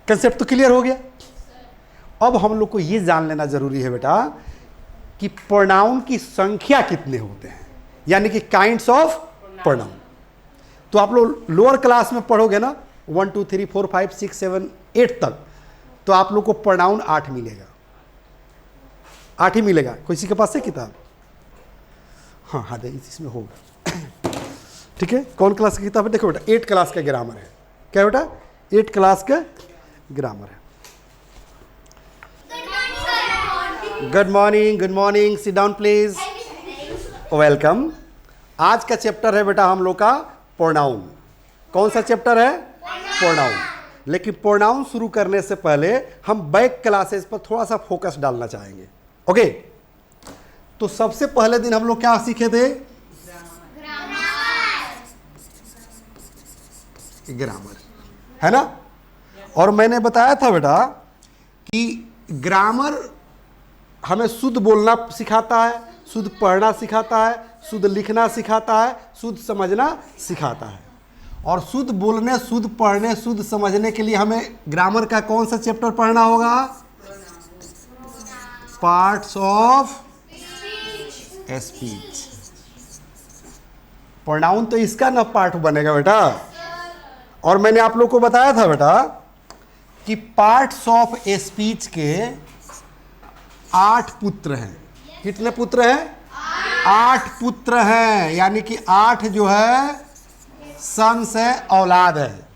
Concept तो clear हो गया। अब हम लोग को ये जान लेना जरूरी है बेटा कि प्रोनाउन की संख्या कितने होते हैं, यानी कि काइंड्स ऑफ प्रोनाउन। तो आप लोग लोअर क्लास में पढ़ोगे ना 1 2 3 4 5 6 7 8 तक, तो आप लोग को प्रोनाउन 8 मिलेगा, 8 ही मिलेगा। किसी के पास है किताब? हाँ हाँ दे, इसमें होगा। ठीक है, कौन क्लास की किताब है? देखो बेटा 8 क्लास का ग्रामर है। क्या बेटा? 8 क्लास का ग्रामर है। Good morning, good morning, sit down please, welcome. आज का चैप्टर है बेटा हम लोग का प्रोनाउन। कौन सा चैप्टर है? प्रोनाउन। लेकिन प्रोनाउन शुरू करने से पहले हम बैक क्लासेस पर थोड़ा सा फोकस डालना चाहेंगे। ओके, तो सबसे पहले दिन हम लोग क्या सीखे थे? ग्रामर, है ना? और मैंने बताया था बेटा कि ग्रामर हमें शुद्ध बोलना सिखाता है, शुद्ध पढ़ना सिखाता है, शुद्ध लिखना सिखाता है, शुद्ध समझना सिखाता है। और शुद्ध बोलने, शुद्ध पढ़ने, शुद्ध समझने के लिए हमें ग्रामर का कौन सा चैप्टर पढ़ना होगा? Parts of speech. प्रोनाउन तो इसका ना पार्ट बनेगा बेटा। और मैंने आप लोग को बताया था बेटा कि पार्ट्स ऑफ स्पीच के 8 पुत्र हैं। कितने पुत्र हैं? 8 पुत्र हैं, यानी कि 8 जो है सन्स है, औलाद है।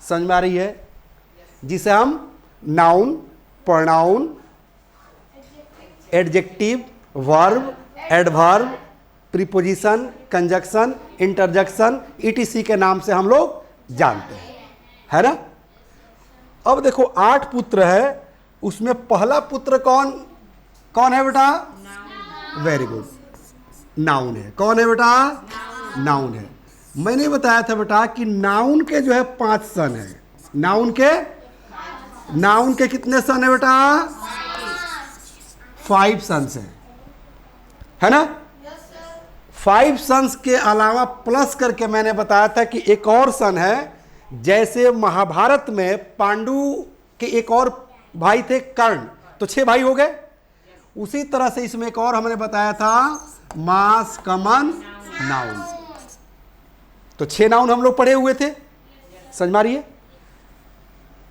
समझ में आ रही है? जिसे हम noun, pronoun, adjective, verb, adverb, preposition, conjunction, interjection, etc के नाम से हम लोग जानते हैं, है ना? अब देखो 8 पुत्र है, उसमें पहला पुत्र कौन कौन है बेटा? वेरी गुड, नाउन है। कौन है बेटा? नाउन है। मैंने बताया था बेटा कि नाउन के जो है 5 सन है। नाउन के कितने सन है बेटा? 5 सन्स है ना? 5 सन्स के अलावा प्लस करके मैंने बताया था कि एक और सन है। जैसे महाभारत में पांडु के एक और भाई थे कर्ण, तो 6 भाई हो गए। उसी तरह से इसमें एक और हमने बताया था मास, कमन, नाउन। तो 6 नाउन हम लोग पढ़े हुए थे, समझ में आ रही है?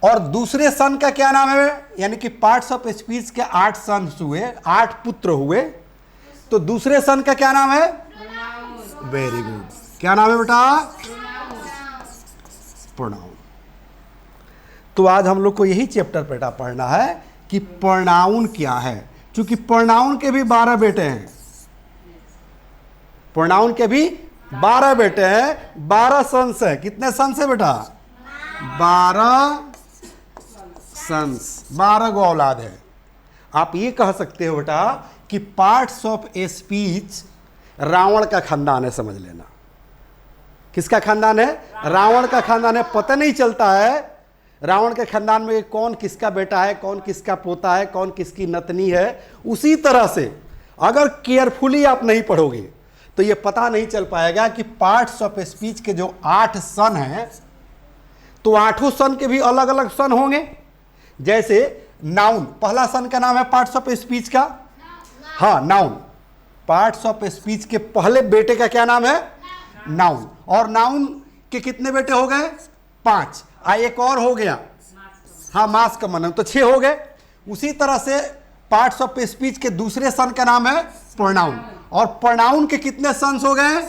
और दूसरे सन का क्या नाम है? यानी कि पार्ट्स ऑफ स्पीच के 8 सन्स हुए, 8 पुत्र हुए। तो दूसरे सन का क्या नाम है? वेरी गुड, क्या नाम है बेटा? प्रोनाउन। तो आज हम लोग को यही चैप्टर बेटा पढ़ना है कि प्रोनाउन क्या है। क्योंकि प्रोनाउन के भी 12 बेटे हैं। प्रोनाउन के भी 12 बेटे हैं, 12 सन्स है। कितने सन्स है बेटा? 12 सन्स, 12 गो औलाद है। आप ये कह सकते हो बेटा कि पार्ट्स ऑफ स्पीच रावण का खानदान है। समझ लेना, किसका खानदान है? रावण का खानदान है। पता नहीं चलता है रावण के खानदान में कौन किसका बेटा है, कौन किसका पोता है, कौन किसकी नतनी है। उसी तरह से अगर केयरफुली आप नहीं पढ़ोगे तो ये पता नहीं चल पाएगा कि पार्ट्स ऑफ स्पीच के जो 8 सन हैं, तो 8 सन के भी अलग अलग सन होंगे। जैसे नाउन, पहला सन का नाम है पार्ट्स ऑफ स्पीच का, हाँ नाउन। पार्ट्स ऑफ स्पीच के पहले बेटे का क्या नाम है? नाउन। और नाउन के कितने बेटे हो गए? 5। एक और हो गया, हाँ मास, कमन, तो 6 हो गए। उसी तरह से पार्ट्स ऑफ स्पीच के दूसरे सन का नाम है प्रोनाउन। और प्रोनाउन के कितने सन्स हो गए?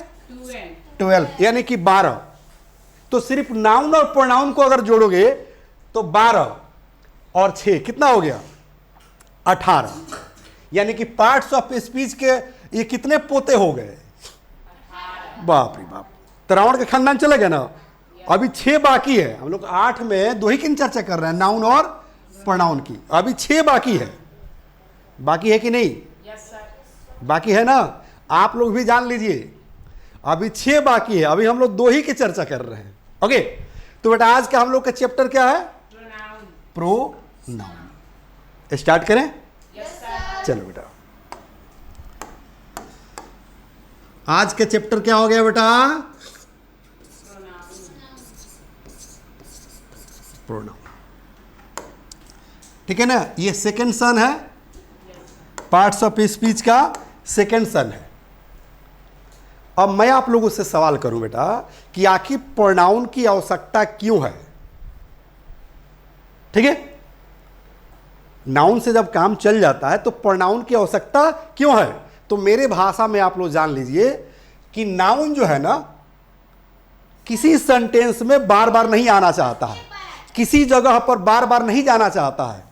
12, यानी कि 12। तो सिर्फ नाउन और प्रोनाउन को अगर जोड़ोगे तो 12 और 6 कितना हो गया? 18। यानी कि पार्ट्स ऑफ स्पीच के ये कितने पोते हो गए? बाप रे बाप। तो रावण का खानदान चला गया ना। अभी 6 बाकी है। हम लोग 8 में 2 ही की चर्चा कर रहे हैं, नाउन और प्रोनाउन की। अभी 6 बाकी है। बाकी है कि नहीं? बाकी है ना? आप लोग भी जान लीजिए, अभी 6 बाकी है। अभी हम लोग 2 ही की चर्चा कर रहे हैं। ओके, तो बेटा आज का हम लोग का चैप्टर क्या है? प्रोनाउन। स्टार्ट करें? चलो बेटा, आज का चैप्टर क्या हो गया बेटा? प्रोनाउन। ठीक है ना, ये सेकंड सन है, पार्ट्स ऑफ स्पीच का सेकंड सन है। अब मैं आप लोगों से सवाल करूं बेटा कि आखिर प्रोनाउन की आवश्यकता क्यों है? ठीक है, नाउन से जब काम चल जाता है तो प्रोनाउन की आवश्यकता क्यों है? तो मेरे भाषा में आप लोग जान लीजिए कि नाउन जो है ना किसी सेंटेंस में बार बार नहीं आना चाहता है, किसी जगह पर बार बार नहीं जाना चाहता है,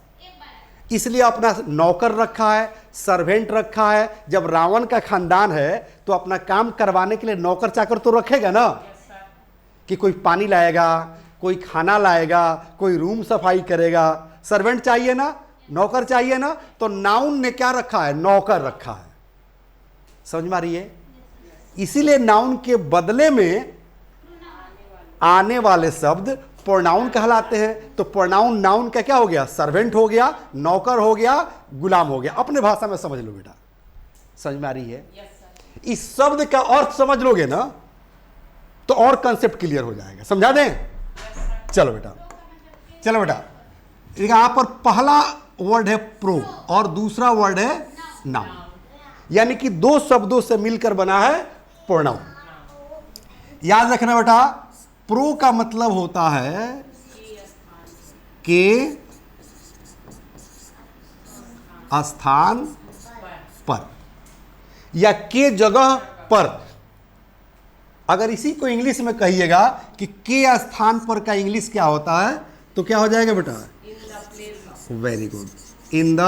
इसलिए अपना नौकर रखा है, सर्वेंट रखा है। जब रावण का खानदान है तो अपना काम करवाने के लिए नौकर चाकर तो रखेगा ना, कि कोई पानी लाएगा, कोई खाना लाएगा, कोई रूम सफाई करेगा, सर्वेंट चाहिए ना, नौकर चाहिए ना। तो नाउन ने क्या रखा है? नौकर रखा है। समझ में आ रही है? इसीलिए नाउन के बदले में आने वाले शब्द प्रोनाउन कहलाते हैं। तो प्रोनाउन नाउन का क्या हो गया? सर्वेंट हो गया, नौकर हो गया, गुलाम हो गया। अपने भाषा में समझ लो बेटा, समझ में आ रही है? इस शब्द का अर्थ समझ लोगे ना तो और कंसेप्ट क्लियर हो जाएगा। समझा दें? चलो बेटा, चलो बेटा, यहां पर पहला वर्ड है प्रो और दूसरा वर्ड है नाउन, यानी कि दो शब्दों से मिलकर बना है प्रोनाउन। याद रखना बेटा, प्रो का मतलब होता है के स्थान पर या के जगह पर। अगर इसी को इंग्लिश में कहिएगा कि के स्थान पर का इंग्लिश क्या होता है तो क्या हो जाएगा बेटा? Very good, in the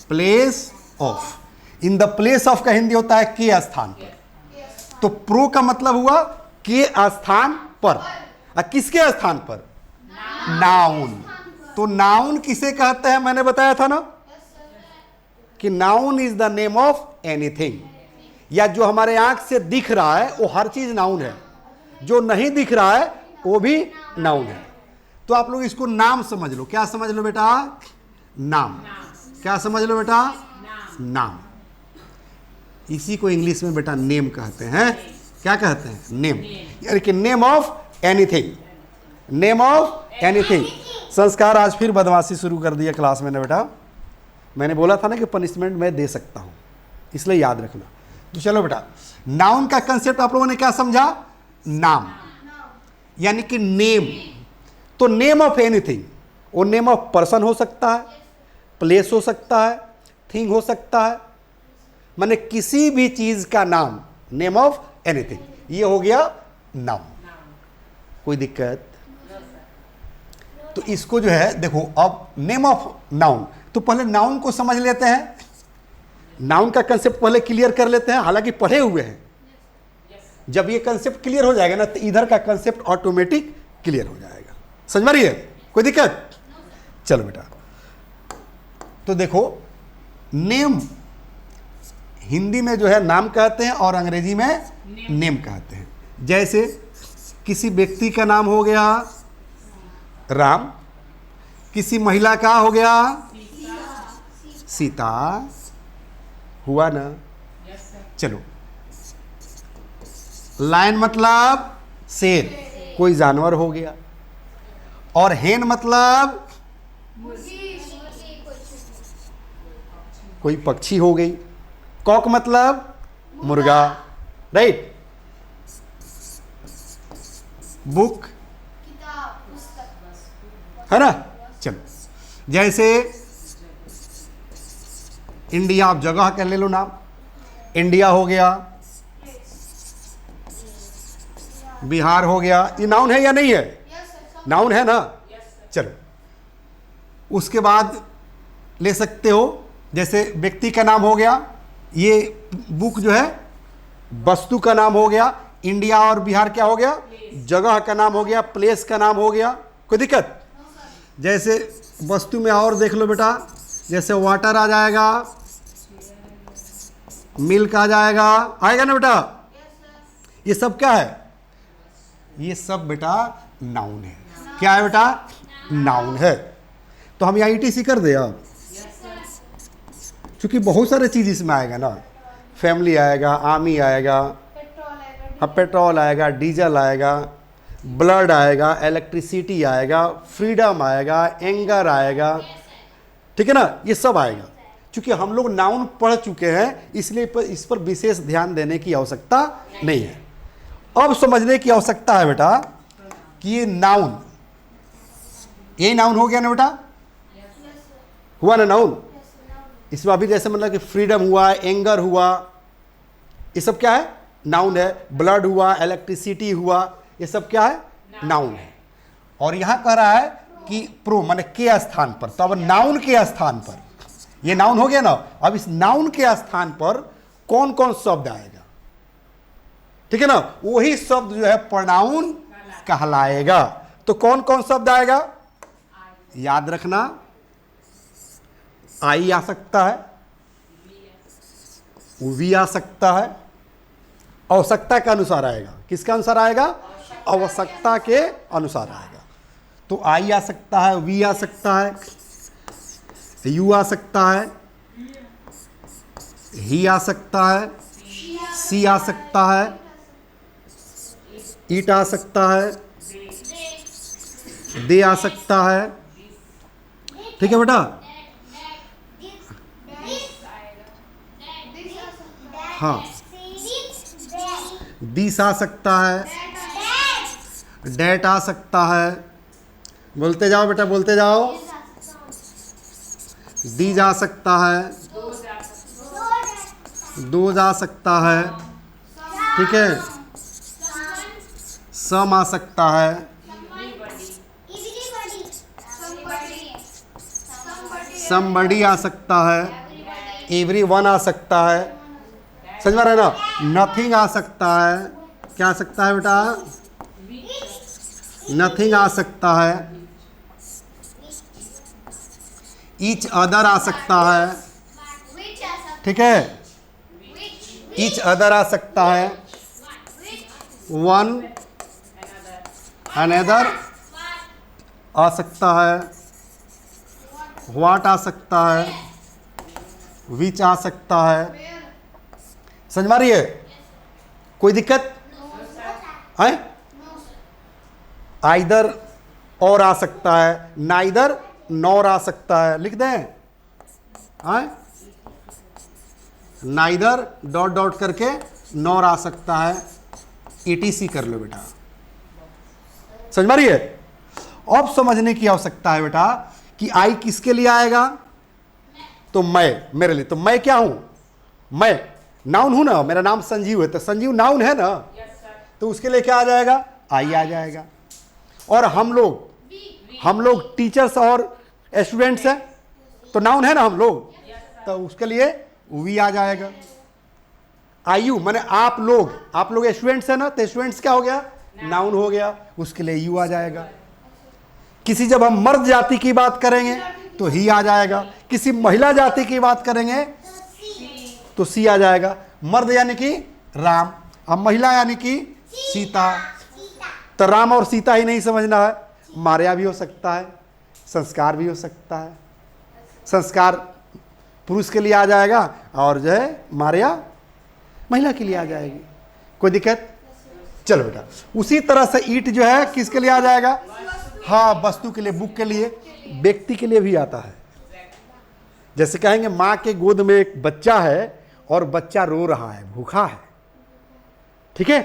place of. In the place of का हिंदी होता है के स्थान पर। तो प्रो का मतलब हुआ के स्थान पर। किसके स्थान पर? नाउन। तो नाउन किसे कहते हैं? मैंने बताया था ना कि noun is the name of anything, या जो हमारे आंख से दिख रहा है वो हर चीज नाउन है, जो नहीं दिख रहा है वो भी नाउन है। तो आप लोग इसको नाम समझ लो। क्या समझ लो बेटा? नाम। क्या समझ लो बेटा? नाम। इसी को इंग्लिश में बेटा नेम कहते हैं। क्या कहते हैं? नेम, यानी कि name of anything. Name of anything. संस्कार आज फिर बदमाशी शुरू कर दिया क्लास में ना बेटा। मैंने बोला था ना कि पनिशमेंट मैं दे सकता हूं, इसलिए याद रखना। तो चलो बेटा, नाउन का कंसेप्ट आप लोगों ने क्या समझा? नाम, यानी कि नेम। तो नेम ऑफ एनीथिंग, वो नेम ऑफ पर्सन हो सकता है, प्लेस हो सकता है, थिंग हो सकता है, माने किसी भी चीज का नाम, नेम ऑफ एनीथिंग, ये हो गया नाउन। कोई दिक्कत? तो इसको जो है देखो, अब नेम ऑफ नाउन, तो पहले नाउन को समझ लेते हैं, नाउन का कंसेप्ट पहले क्लियर कर लेते हैं, हालांकि पढ़े हुए हैं। जब ये कंसेप्ट क्लियर हो जाएगा ना तो इधर का कंसेप्ट ऑटोमेटिक क्लियर हो जाएगा। समझ में रही है? कोई दिक्कत? चलो बेटा, तो देखो, नेम हिंदी में जो है नाम कहते हैं और अंग्रेजी में नेम कहते हैं। जैसे किसी व्यक्ति का नाम हो गया राम, किसी महिला का हो गया सीता, हुआ ना? चलो, लायन मतलब शेर, कोई जानवर हो गया, और हेन मतलब कोई पक्षी हो गई, कॉक मतलब मुर्गा, राइट? बुक है ना? चलो, जैसे इंडिया, आप जगह का ले लो नाम, इंडिया हो गया, बिहार हो गया, ये नाउन है या नहीं है? नाउन है ना? चलो, उसके बाद ले सकते हो, जैसे व्यक्ति का नाम हो गया, ये बुक जो है वस्तु का नाम हो गया, इंडिया और बिहार क्या हो गया? जगह का नाम हो गया, प्लेस का नाम हो गया। कोई दिक्कत? जैसे वस्तु में और देख लो बेटा, जैसे वाटर आ जाएगा, मिल्क आ जाएगा, आएगा ना बेटा? ये सब क्या है? ये सब बेटा नाउन है। क्या है बेटा? नाउन है। तो हम यहाँ ETC कर दे अब, क्योंकि बहुत सारे चीज़ इसमें आएगा ना, फैमिली आएगा, आर्मी आएगा, पेट्रोल आएगा, डीजल आएगा, ब्लड आएगा, इलेक्ट्रिसिटी आएगा, फ्रीडम आएगा, एंगर आएगा, ठीक है ना, ये सब आएगा। क्योंकि हम लोग नाउन पढ़ चुके हैं इसलिए इस पर विशेष ध्यान देने की आवश्यकता नहीं है। अब समझने की आवश्यकता है बेटा कि ये नाउन, ये नाउन हो गया ना बेटा, हुआ ना नाउन। इसमें अभी जैसे मतलब कि फ्रीडम हुआ, एंगर हुआ, ये सब क्या है, नाउन है। ब्लड हुआ, इलेक्ट्रिसिटी हुआ, ये सब क्या है, नाउन है। और यहां कह रहा है कि प्रो माने के स्थान पर, तो अब नाउन के स्थान पर, ये नाउन हो गया ना, अब इस नाउन के स्थान पर कौन कौन शब्द आएगा, ठीक है ना, वही शब्द जो है प्रोनाउन कहलाएगा। तो कौन कौन शब्द आएगा, याद रखना, आई आ सकता है, वी आ सकता है, आवश्यकता के अनुसार आएगा। किसके अनुसार आएगा, आवश्यकता के अनुसार आएगा। तो आई आ सकता है, वी आ सकता है, यू आ सकता है, ही आ सकता है, सी आ सकता है, ईट आ सकता है, दे आ सकता है, ठीक है बेटा। हाँ, दिस आ सकता है, डेट आ सकता है, बोलते जाओ बेटा, बोलते जाओ। दी जा सकता है, दो जा सकता है, ठीक है, सम आ सकता है, समबडी आ सकता है, एवरी वन आ सकता है, समझ में रहे ना, नथिंग आ सकता है, क्या आ सकता है बेटा, नथिंग आ सकता है, ईच अदर आ सकता है, ठीक है, ईच अदर आ सकता है, वन अनदर आ सकता है, व्हाट आ सकता है, विच आ सकता है। समझ में आ रही है, कोई दिक्कत है? आइदर और आ सकता है, नाइदर नॉर आ सकता है, लिख दें, नाइदर डॉट डॉट करके नॉर आ सकता है, ETC कर लो बेटा। समझ में आ रही है? अब समझने की आवश्यकता है बेटा कि आई किसके लिए आएगा, तो मैं, मेरे लिए। तो मैं क्या हूं, मैं नाउन हूं ना, मेरा नाम संजीव है, तो संजीव नाउन है ना, तो उसके लिए क्या आ जाएगा, आई आ जाएगा। और हम लोग टीचर्स और स्टूडेंट्स हैं, तो नाउन है ना हम लोग, तो उसके लिए वी आ जाएगा। आयु माने आप लोग स्टूडेंट्स हैं ना, तो स्टूडेंट्स क्या हो गया, नाउन हो गया, उसके लिए यू आ जाएगा। किसी जब हम मर्द जाति की बात करेंगे तो ही आ जाएगा, किसी महिला जाति की बात करेंगे तो सी आ जाएगा। मर्द यानी कि राम, अब महिला यानी कि सीता। तो राम और सीता ही नहीं समझना है, मार्या भी हो सकता है, संस्कार भी हो सकता है। संस्कार पुरुष के लिए आ जाएगा और जो है मार्या महिला के लिए आ जाएगी। कोई दिक्कत? चलो बेटा, उसी तरह से ईट जो है किसके लिए आ जाएगा, हाँ वस्तु के लिए, बुक के लिए, व्यक्ति के लिए भी आता है। जैसे कहेंगे माँ के गोद में एक बच्चा है और बच्चा रो रहा है, भूखा है, ठीक है,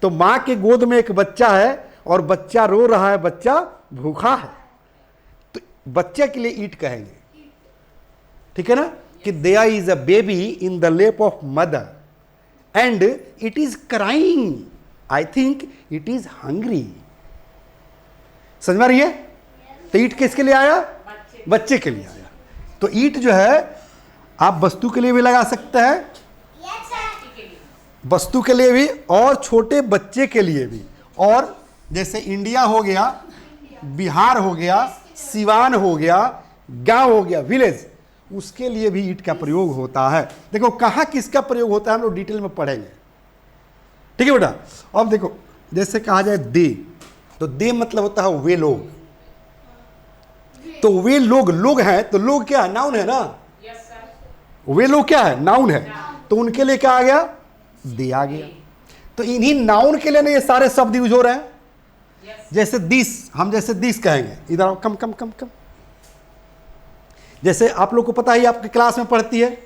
तो माँ के गोद में एक बच्चा है और बच्चा रो रहा है, बच्चा भूखा है, तो बच्चे के लिए ईट कहेंगे, ठीक है ना, कि there is a baby in the lap of mother and it is crying, I think it is hungry. समझ में रही है? तो ईट किसके लिए आया, बच्चे के लिए आया। तो ईट जो है आप वस्तु के लिए भी लगा सकते हैं, वस्तु के लिए भी और छोटे बच्चे के लिए भी। और जैसे इंडिया हो गया, बिहार हो गया, सिवान हो गया, गांव हो गया, विलेज, उसके लिए भी ईट का प्रयोग होता है। देखो कहाँ किसका प्रयोग होता है हम लोग डिटेल में पढ़ेंगे, ठीक है बेटा। अब देखो जैसे कहा जाए दे, तो दे मतलब होता है वे लोग, तो वे लोग हैं, तो लोग क्या है, नाउन है ना, वे लोग क्या है, नाउन है, तो उनके लिए क्या आ गया, दे आ गया। तो इन्हीं नाउन के लिए ना ये सारे शब्द यूज हो रहे हैं। जैसे दिस, हम जैसे दिस कहेंगे, इधर आओ, कम कम कम कम। जैसे आप लोग को पता ही, आपकी क्लास में पढ़ती है,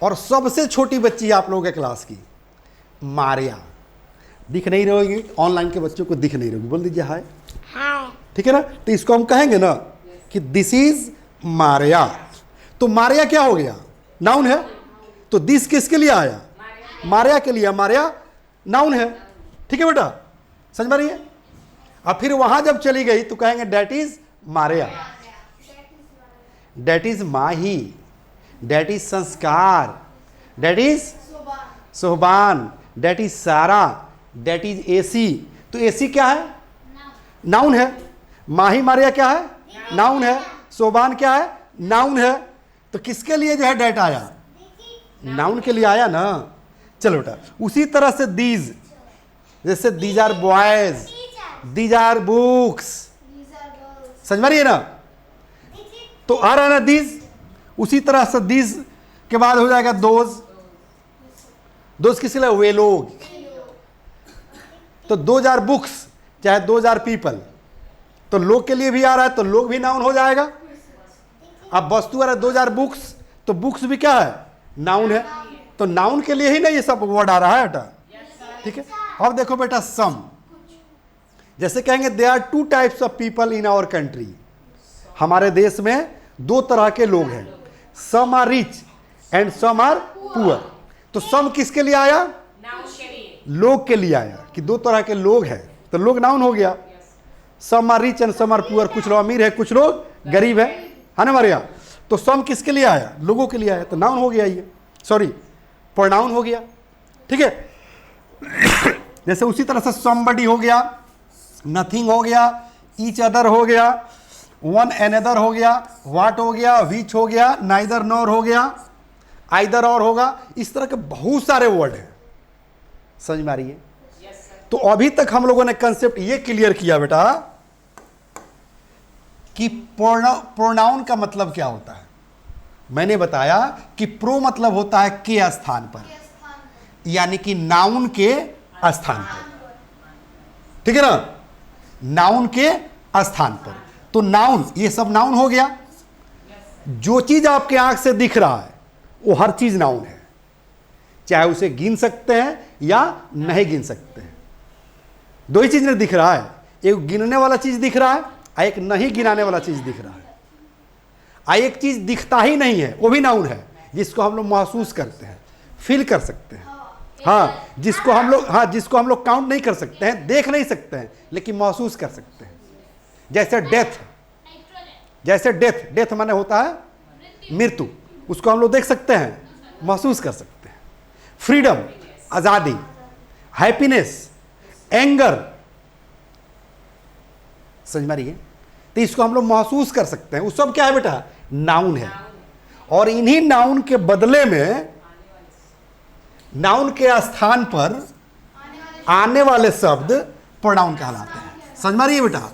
और सबसे छोटी बच्ची आप लोगों के क्लास की, मारिया। दिख नहीं रहोगी, ऑनलाइन के बच्चों को दिख नहीं रहोगी, बोल दीजिए हाय। ठीक है ना? तो इसको हम कहेंगे ना कि दिस इज मारिया। तो मारिया क्या हो गया? नाउन है। तो दिस किसके लिए आया? मारिया के लिए। मारिया नाउन है। ठीक है बेटा, समझ में रही है? अब फिर वहां जब चली गई तो कहेंगे that is Maria, that is Mahi, that is Sanskar, that is Sohban, that is Sara, that is AC. तो एसी क्या है? नाउन है। माही मारिया क्या है? नाउन है। सोहबान क्या है? नाउन है। तो किसके लिए जो है डेट आया? नाउन के लिए आया ना। चलो बेटा, उसी तरह से दीज, जैसे these are boys, these are books, समझ में रही है ना? तो आ रहा है ना दीज। उसी तरह से दीज के बाद हो जाएगा दोज। दोज किसके लिए? वे लोग। तो 2000 बुक्स चाहे 2000 पीपल, तो लोग के लिए भी आ रहा है, तो लोग भी नाउन हो जाएगा। अब वस्तु आ रहा है 2000 बुक्स, तो बुक्स भी क्या है? नाउन है। तो नाउन के लिए ही ना ये सब वर्ड आ रहा है बेटा। ठीक है। अब देखो बेटा, सम, जैसे कहेंगे they are 2 types of people in our country. हमारे देश में 2 तरह के लोग हैं, some are rich and some are poor. तो सम किसके लिए आया? लोग के लिए आया, कि 2 तरह के लोग हैं, तो लोग नाउन हो गया। Some are rich and some are poor, कुछ लोग अमीर है, कुछ लोग गरीब है ना मारिया? तो सम किसके लिए आया? लोगों के लिए आया, तो नाउन हो गया ये, सॉरी प्रोनाउन हो गया। ठीक है। जैसे उसी तरह से समबडी हो गया, नथिंग हो गया, ईच अदर हो गया, वन एनदर हो गया, व्हाट हो गया, विच हो गया, नाइदर नॉर हो गया, आइदर और होगा। इस तरह के बहुत सारे वर्ड हैं, समझ में आ रही है? तो अभी तक हम लोगों ने कंसेप्ट ये क्लियर किया बेटा कि प्रोनाउन का मतलब क्या होता है। मैंने बताया कि प्रो मतलब होता है के स्थान पर, यानी कि नाउन के स्थान पर। ठीक है ना? नाउन के स्थान पर। तो नाउन, ये सब नाउन हो गया। जो चीज आपके आंख से दिख रहा है वो हर चीज नाउन है, चाहे उसे गिन सकते हैं या नहीं गिन सकते हैं। 2 ही चीज में दिख रहा है, एक गिनने वाला चीज दिख रहा है और एक नहीं गिनाने वाला चीज दिख रहा है। एक चीज दिखता ही नहीं है, वो भी नाउन है, जिसको हम लोग महसूस करते हैं, फील कर सकते हैं। हाँ, जिसको हम लोग काउंट नहीं कर सकते हैं, देख नहीं सकते हैं, लेकिन महसूस कर सकते हैं। जैसे डेथ, डेथ माने होता है मृत्यु, उसको हम लोग देख सकते हैं, महसूस कर सकते हैं। फ्रीडम, आजादी, हैप्पीनेस, एंगर, समझ में रही है? तो इसको हम लोग महसूस कर सकते हैं। वो सब क्या है बेटा? नाउन है। और इन्हीं नाउन के बदले में, नाउन के स्थान पर आने वाले शब्द प्रोनाउन कहलाते हैं। समझ में रही है बेटा?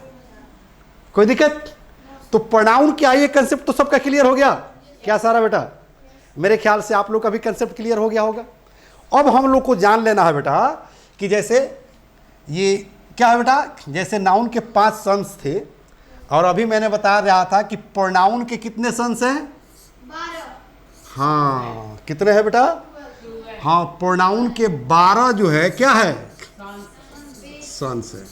कोई दिक्कत? तो प्रोनाउन क्या, ये कंसेप्ट तो सबका क्लियर हो गया क्या सारा बेटा? मेरे ख्याल से आप लोग का भी कंसेप्ट क्लियर हो गया होगा। अब हम लोग को जान लेना है बेटा कि जैसे ये क्या है बेटा, जैसे नाउन के 5 सेंस थे, और अभी मैंने बता रहा था कि प्रोनाउन के कितने सेंस हैं? 12। हाँ, कितने हैं बेटा? हाँ, प्रोनाउन के 12 जो है क्या है? सेंस है।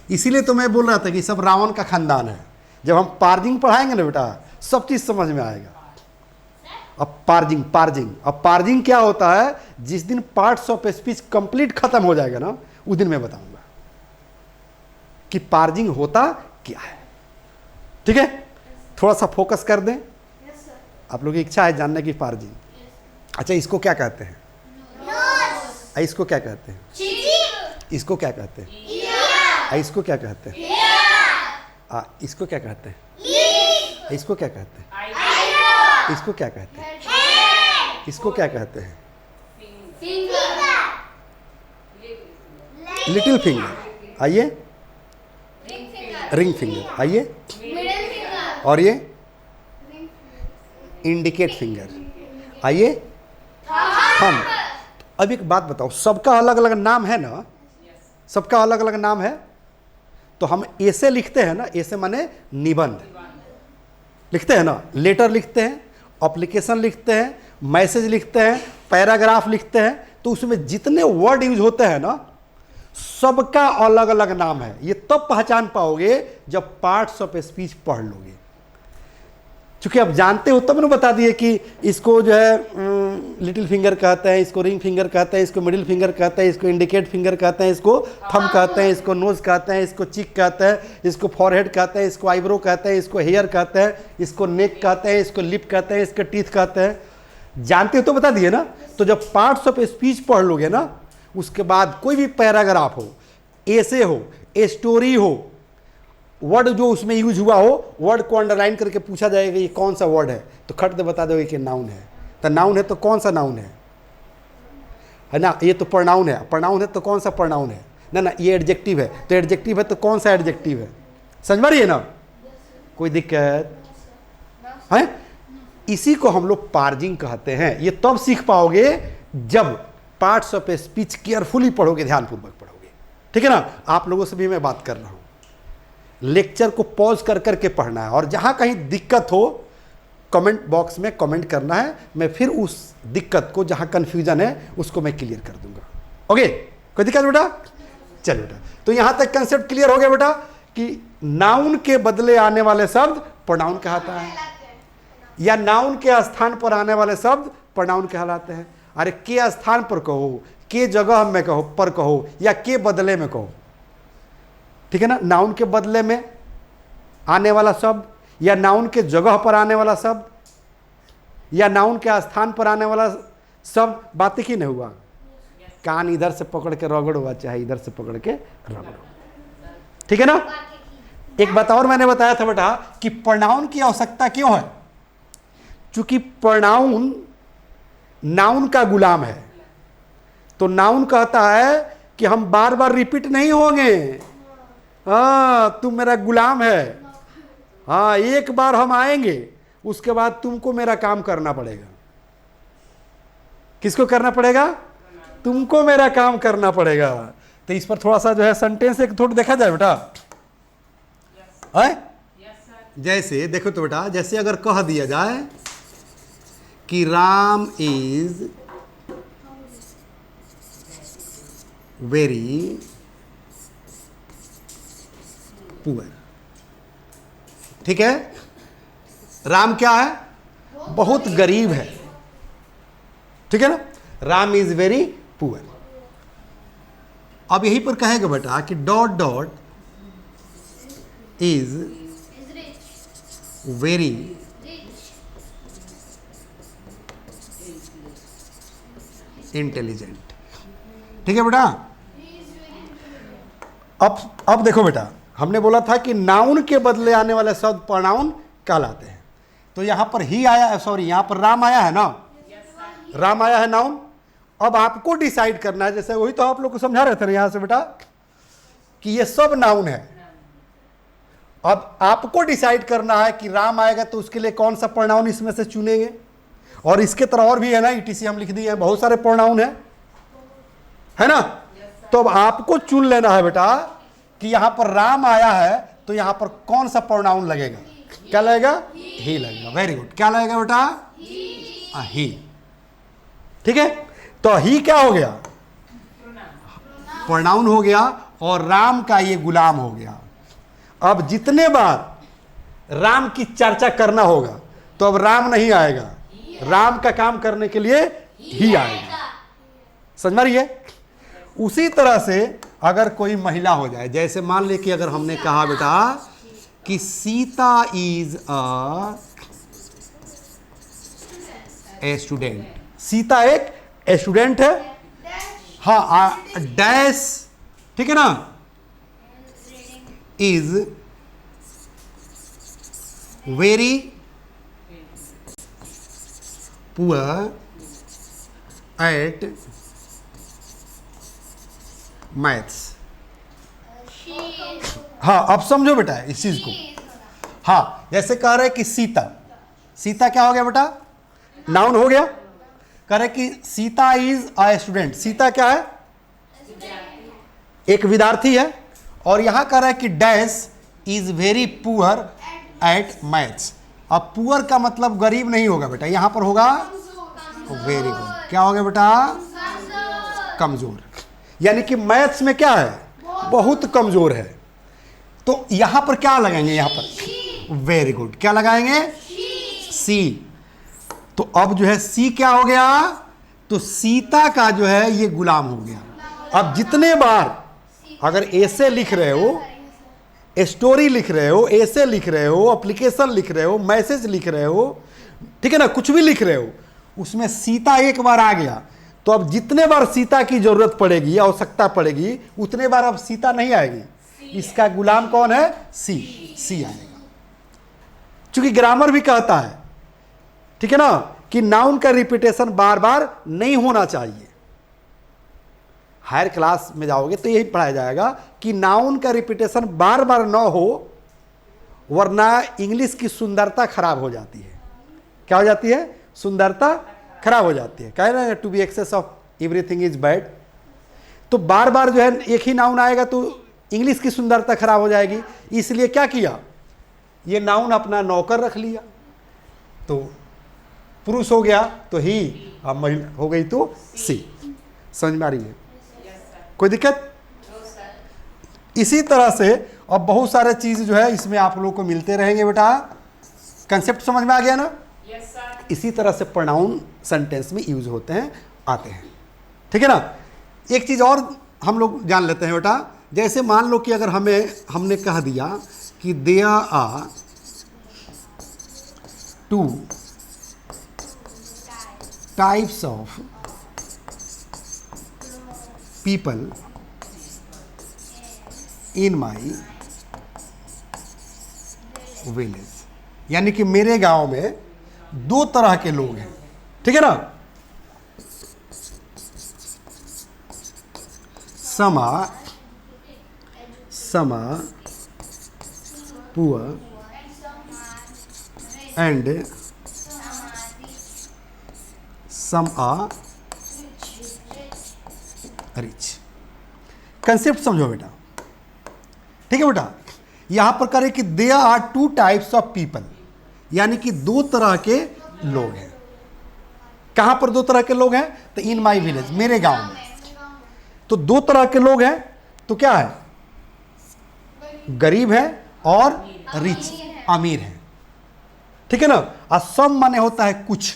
इसीलिए तो मैं बोल रहा था कि सब रावण का खानदान है। जब हम पार्जिंग पढ़ाएंगे ना बेटा, सब चीज समझ में आएगा। अब पार्जिंग क्या होता है? जिस दिन पार्ट्स ऑफ स्पीच कंप्लीट खत्म हो जाएगा ना, उस दिन मैं बताऊंगा कि पार्जिंग होता क्या है। ठीक है? थोड़ा सा फोकस कर दें। आप लोगों की इच्छा है जानने की पार्जिंग। अच्छा, इसको क्या कहते हैं? इसको क्या कहते हैं? इसको क्या कहते हैं? इसको क्या कहते हैं? इसको क्या कहते हैं? इसको क्या कहते हैं? इसको क्या कहते हैं? इसको क्या कहते हैं? Little finger. आइए, रिंग फिंगर। आइए, और ये इंडिकेट फिंगर। आइए, थंब। अब एक बात बताओ, सबका अलग अलग नाम है ना? सबका अलग अलग नाम है। तो हम ऐसे लिखते हैं ना, ऐसे माने निबंध लिखते हैं ना, लेटर लिखते हैं, एप्लीकेशन लिखते हैं, मैसेज लिखते हैं, पैराग्राफ लिखते हैं, तो उसमें जितने वर्ड यूज होते हैं ना, सबका अलग अलग नाम है। ये तब पहचान पाओगे जब पार्ट्स ऑफ स्पीच पढ़ लोगे। चूंकि आप जानते हो तब मैंने बता दिए कि इसको जो है लिटिल फिंगर कहते हैं, इसको रिंग फिंगर कहते हैं, इसको मिडिल फिंगर कहते हैं, इसको इंडिकेट फिंगर कहते हैं, इसको थंब कहते हैं, इसको नोज कहते हैं, इसको चिक कहते हैं, इसको फॉरहेड कहते हैं, इसको आईब्रो कहते हैं, इसको हेयर कहते हैं, इसको नेक कहते हैं, इसको लिप कहते हैं, इसको टीथ कहते हैं। जानते हो तो बता दिए ना। तो जब पार्ट्स ऑफ स्पीच पढ़ लोगे ना, उसके बाद कोई भी पैराग्राफ हो, एसे हो, स्टोरी हो, वर्ड जो उसमें यूज हुआ हो, वर्ड को अंडरलाइन करके पूछा जाएगा ये कौन सा वर्ड है, तो खट दे बता दोगे कि नाउन है। तो नाउन है तो कौन सा नाउन है ना, ये तो प्रोनाउन है, प्रोनाउन है तो कौन सा प्रोनाउन है ना, ना ये एडजेक्टिव है, तो एडजेक्टिव है तो कौन सा एडजेक्टिव है। समझ में रही है ना, कोई दिक्कत है? इसी को हम लोग पार्जिंग कहते हैं। ये तब सीख पाओगे जब पार्ट्स ऑफ स्पीच केयरफुली पढ़ोगे, ध्यानपूर्वक पढ़ोगे। ठीक है ना। आप लोगों से भी मैं बात कर रहा हूं, लेक्चर को पॉज कर करके पढ़ना है, और जहां कहीं दिक्कत हो कमेंट बॉक्स में कमेंट करना है। मैं फिर उस दिक्कत को, जहां कंफ्यूजन है, उसको मैं क्लियर कर दूंगा। ओके, कोई दिक्कत बेटा? चल बेटा, तो यहां तक कंसेप्ट क्लियर हो गया बेटा कि नाउन के बदले आने वाले शब्द प्रोनाउन कहलाता है, या नाउन के स्थान पर आने वाले शब्द प्रोनाउन कहलाते हैं। अरे के स्थान पर कहो, के जगह में कहो, पर कहो, या के बदले में कहो, ठीक है ना। नाउन के बदले में आने वाला शब्द, या नाउन के जगह पर आने वाला शब्द, या नाउन के स्थान पर आने वाला शब्द, बात ही नहीं हुआ। कान इधर से पकड़ के रगड़ हुआ, चाहे इधर से पकड़ के रगड़, ठीक है ना। एक बात और मैंने बताया था बेटा कि प्रोनाउन की आवश्यकता क्यों है। चूंकि प्रोनाउन नाउन का गुलाम है, तो नाउन कहता है कि हम बार बार रिपीट नहीं होंगे। हाँ, तुम मेरा गुलाम है, हाँ, एक बार हम आएंगे, उसके बाद तुमको मेरा काम करना पड़ेगा। किसको करना पड़ेगा? तुमको मेरा काम करना पड़ेगा। तो इस पर थोड़ा सा जो है सेंटेंस एक थोड़ा देखा जाए बेटा। जैसे देखो तो बेटा, जैसे अगर कह दिया जाए कि राम इज वेरी पुअर, ठीक है। राम क्या है? बहुत गरीब है, ठीक है ना। Ram is very poor. अब यहीं पर कहेगा बेटा कि dot dot is very intelligent, ठीक है बेटा। अब देखो बेटा, हमने बोला था कि नाउन के बदले आने वाले शब्द प्रोनाउन कहलाते हैं। तो यहां पर ही आया, सॉरी यहां पर राम आया है ना, राम आया है नाउन। अब आपको डिसाइड करना है, जैसे वही तो आप लोग को समझा रहे थे ना यहां से बेटा कि ये सब नाउन है। अब आपको डिसाइड करना है कि राम आएगा तो उसके लिए कौन सा प्रोनाउन इसमें से चुनेंगे। और इसके तरह और भी है ना, ईटीसी हम लिख दिए हैं, बहुत सारे प्रोनाउन है ना। तो अब आपको चुन लेना है बेटा कि यहां पर राम आया है तो यहां पर कौन सा प्रोनाउन लगेगा। क्या लगेगा? ही लगेगा। Very good. क्या लगेगा बेटा? ही। ठीक है, तो ही क्या हो गया? प्रोनाउन हो गया, और राम का ये गुलाम हो गया। अब जितने बार राम की चर्चा करना होगा तो अब राम नहीं आएगा, राम का काम करने के लिए ही आएगा। समझ रही है? उसी तरह से अगर कोई महिला हो जाए, जैसे मान ले कि अगर हमने कहा बेटा कि Sita is a student, Sita एक स्टूडेंट है, हाँ, डैश, ठीक है ना, is very poor at maths. हाँ, अब समझो बेटा इस चीज को। हाँ, जैसे कह रहे कि सीता, सीता क्या हो गया बेटा? नाउन हो गया। कह रहे कि Sita is a student, Sita क्या है? एक विद्यार्थी है। और यहां कह रहा है कि dash is very poor at maths. अब पुअर का मतलब गरीब नहीं होगा बेटा, यहां पर होगा वेरी गुड। क्या हो गया बेटा? कमजोर। यानी कि मैथ्स में क्या है? बहुत कमजोर है। तो यहां पर क्या लगाएंगे? यहां पर वेरी गुड। क्या लगाएंगे? सी। तो अब जो है सी क्या हो गया? तो सीता का जो है ये गुलाम हो गया। अब जितने बार अगर ऐसे लिख रहे हो, स्टोरी लिख रहे हो, ऐसे लिख रहे हो, एप्लीकेशन लिख रहे हो, मैसेज लिख रहे हो, ठीक है ना, कुछ भी लिख रहे हो, उसमें सीता एक बार आ गया तो अब जितने बार सीता की जरूरत पड़ेगी, आवश्यकता पड़ेगी, उतने बार अब सीता नहीं आएगी। इसका गुलाम कौन है? सी। सी आएगा। क्योंकि ग्रामर भी कहता है, ठीक है ना, कि नाउन का रिपीटेशन बार बार नहीं होना चाहिए। हायर क्लास में जाओगे तो यही पढ़ाया जाएगा कि नाउन का रिपीटेशन बार बार ना हो, वरना इंग्लिश की सुंदरता खराब हो जाती है। क्या हो जाती है? सुंदरता खराब हो जाती है। कह रहे हैं to be excess of everything is bad. तो बार बार जो है एक ही नाउन आएगा तो इंग्लिश की सुंदरता खराब हो जाएगी। इसलिए क्या किया? ये नाउन अपना नौकर रख लिया। तो पुरुष हो गया तो ही, अब महिला हो गई तो सी। समझ में आ रही है? कोई दिक्कत? इसी तरह से अब बहुत सारे चीज जो है इसमें आप लोगों को मिलते रहेंगे बेटा। कंसेप्ट समझ में आ गया ना? इसी तरह से प्रोनाउन सेंटेंस में यूज होते हैं, आते हैं। ठीक है ना? एक चीज और हम लोग जान लेते हैं बेटा। जैसे मान लो कि अगर हमने कह दिया कि there are 2 types of people in my village, यानी कि मेरे गांव में 2 तरह के लोग हैं। ठीक है ना? some are poor and some are rich. Concept समझो बेटा। ठीक है बेटा? यहां पर करें कि there are 2 types of people, यानी कि 2 तरह के लोग हैं। कहां पर 2 तरह के लोग हैं? तो इन माई विलेज, मेरे गांव में। तो 2 तरह के लोग हैं तो क्या है? गरीब है और रिच, अमीर है। ठीक है ना? असम माने होता है कुछ,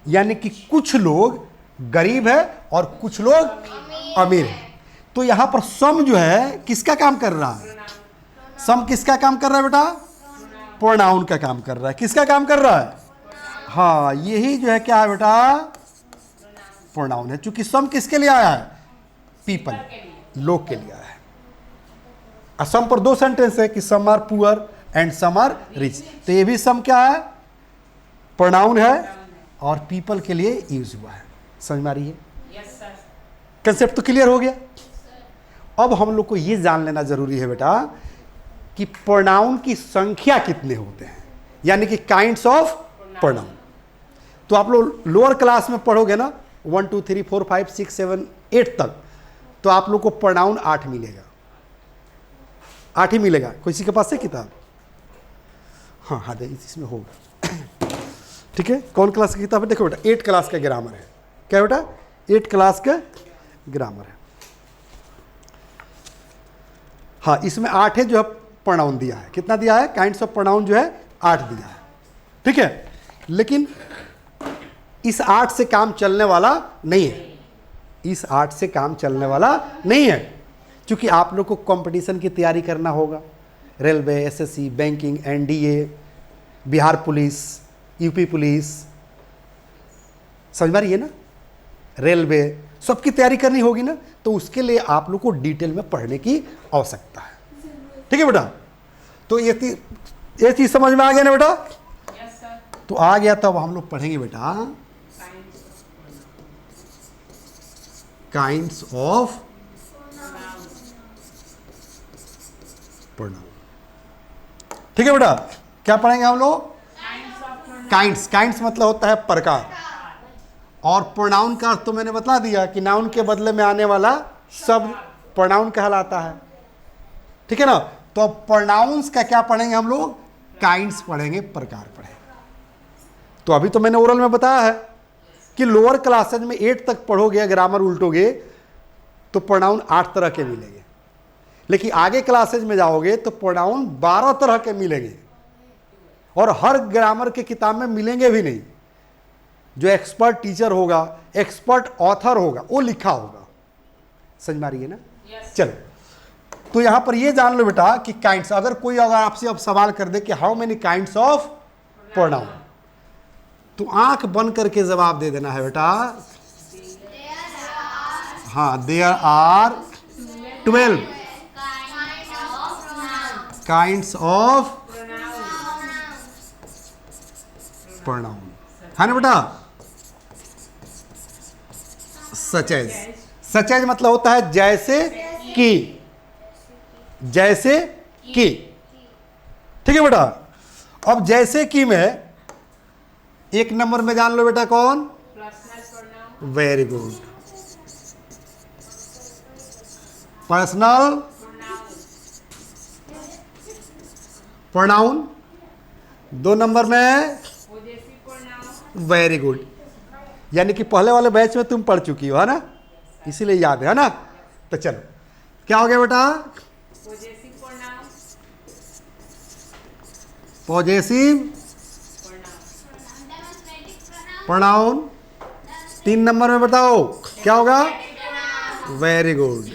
यानी कि कुछ लोग गरीब है और कुछ लोग अमीर है। तो यहां पर सम जो है किसका काम कर रहा है? सम किसका काम कर रहा है बेटा? प्रोनाउन का काम कर रहा है। किसका काम कर रहा है? हाँ, यही जो है क्या है बेटा? प्रोनाउन है। चूंकि सम किसके लिए आया है? पीपल, लोग के लिए आया है। असम पर 2 सेंटेंस है कि some are poor and some are rich. तो ये भी सम क्या है? प्रोनाउन है और पीपल के लिए यूज हुआ है। समझ में आ रही है? कंसेप्ट तो क्लियर हो गया। अब हम लोग को ये जान लेना जरूरी है बेटा कि प्रोनाउन की संख्या कितने होते हैं, यानी कि काइंड्स ऑफ प्रोनाउन। तो आप लोग लोअर क्लास में पढ़ोगे ना 1 2 3 4 5 6 7 8 तक, तो आप लोग को प्रोनाउन 8 मिलेगा। 8 ही मिलेगा। किसी के पास है किताब? हाँ हाँ, इसमें होगा। ठीक है? कौन क्लास की किताब है? देखो बेटा, 8 क्लास का ग्रामर है। क्या बेटा? 8 क्लास का ग्रामर है। हाँ, इसमें 8 है जो है प्रोनाउन दिया है। कितना दिया है? काइंड्स ऑफ प्रोनाउन जो है 8 दिया है। ठीक है? लेकिन इस 8 से काम चलने वाला नहीं है। इस 8 से काम चलने वाला नहीं है, क्योंकि आप लोग को कंपटीशन की तैयारी करना होगा। Railway, SSC, banking, NDA, Bihar police, UP police, समझ में रही है ना? रेलवे, सबकी तैयारी करनी होगी ना, तो उसके लिए आप लोग को डिटेल में पढ़ने की आवश्यकता है। ठीक है बेटा? तो ये चीज समझ में आ गया ना बेटा? तो आ गया। तब हम लोग पढ़ेंगे बेटा काइंड्स ऑफ प्रोनाउन। ठीक है बेटा? क्या पढ़ेंगे हम लोग? काइंड्स। काइंड्स मतलब होता है प्रकार, और प्रोनाउन का अर्थ तो मैंने बता दिया कि नाउन के बदले में आने वाला सब प्रोनाउन कहलाता है। ठीक है ना। तो अब प्रोनाउंस का क्या पढ़ेंगे हम लोग, काइंड्स पढ़ेंगे, प्रकार पढ़ेंगे। तो अभी तो मैंने ओरल में बताया है कि लोअर क्लासेज में 8 तक पढ़ोगे, ग्रामर उल्टोगे तो प्रोनाउन 8 तरह के मिलेंगे, लेकिन आगे क्लासेज में जाओगे तो प्रोनाउन 12 तरह के मिलेंगे, और हर ग्रामर के किताब में मिलेंगे भी नहीं। जो एक्सपर्ट टीचर होगा, एक्सपर्ट ऑथर होगा, वो लिखा होगा। समझ में आ रही है ना? चलो, तो यहां पर ये जान लो बेटा कि काइंड्स, अगर कोई अगर आपसे अब सवाल कर दे कि how many kinds of pronoun, तो आंख बंद करके जवाब दे देना है बेटा। हाँ, there are 12 kinds of pronoun, है ना बेटा। सच एज मतलब होता है जैसे कि, जैसे कि, ठीक है बेटा। अब जैसे कि में एक नंबर में जान लो बेटा कौन, very good, personal pronoun. 2 number में वेरी गुड, यानी कि पहले वाले बैच में तुम पढ़ चुकी हो, है ना, इसीलिए याद है ना। तो चलो, क्या हो गया बेटा, पॉजेसिव प्रोनाउन। 3 नंबर में बताओ क्या होगा, वेरी गुड,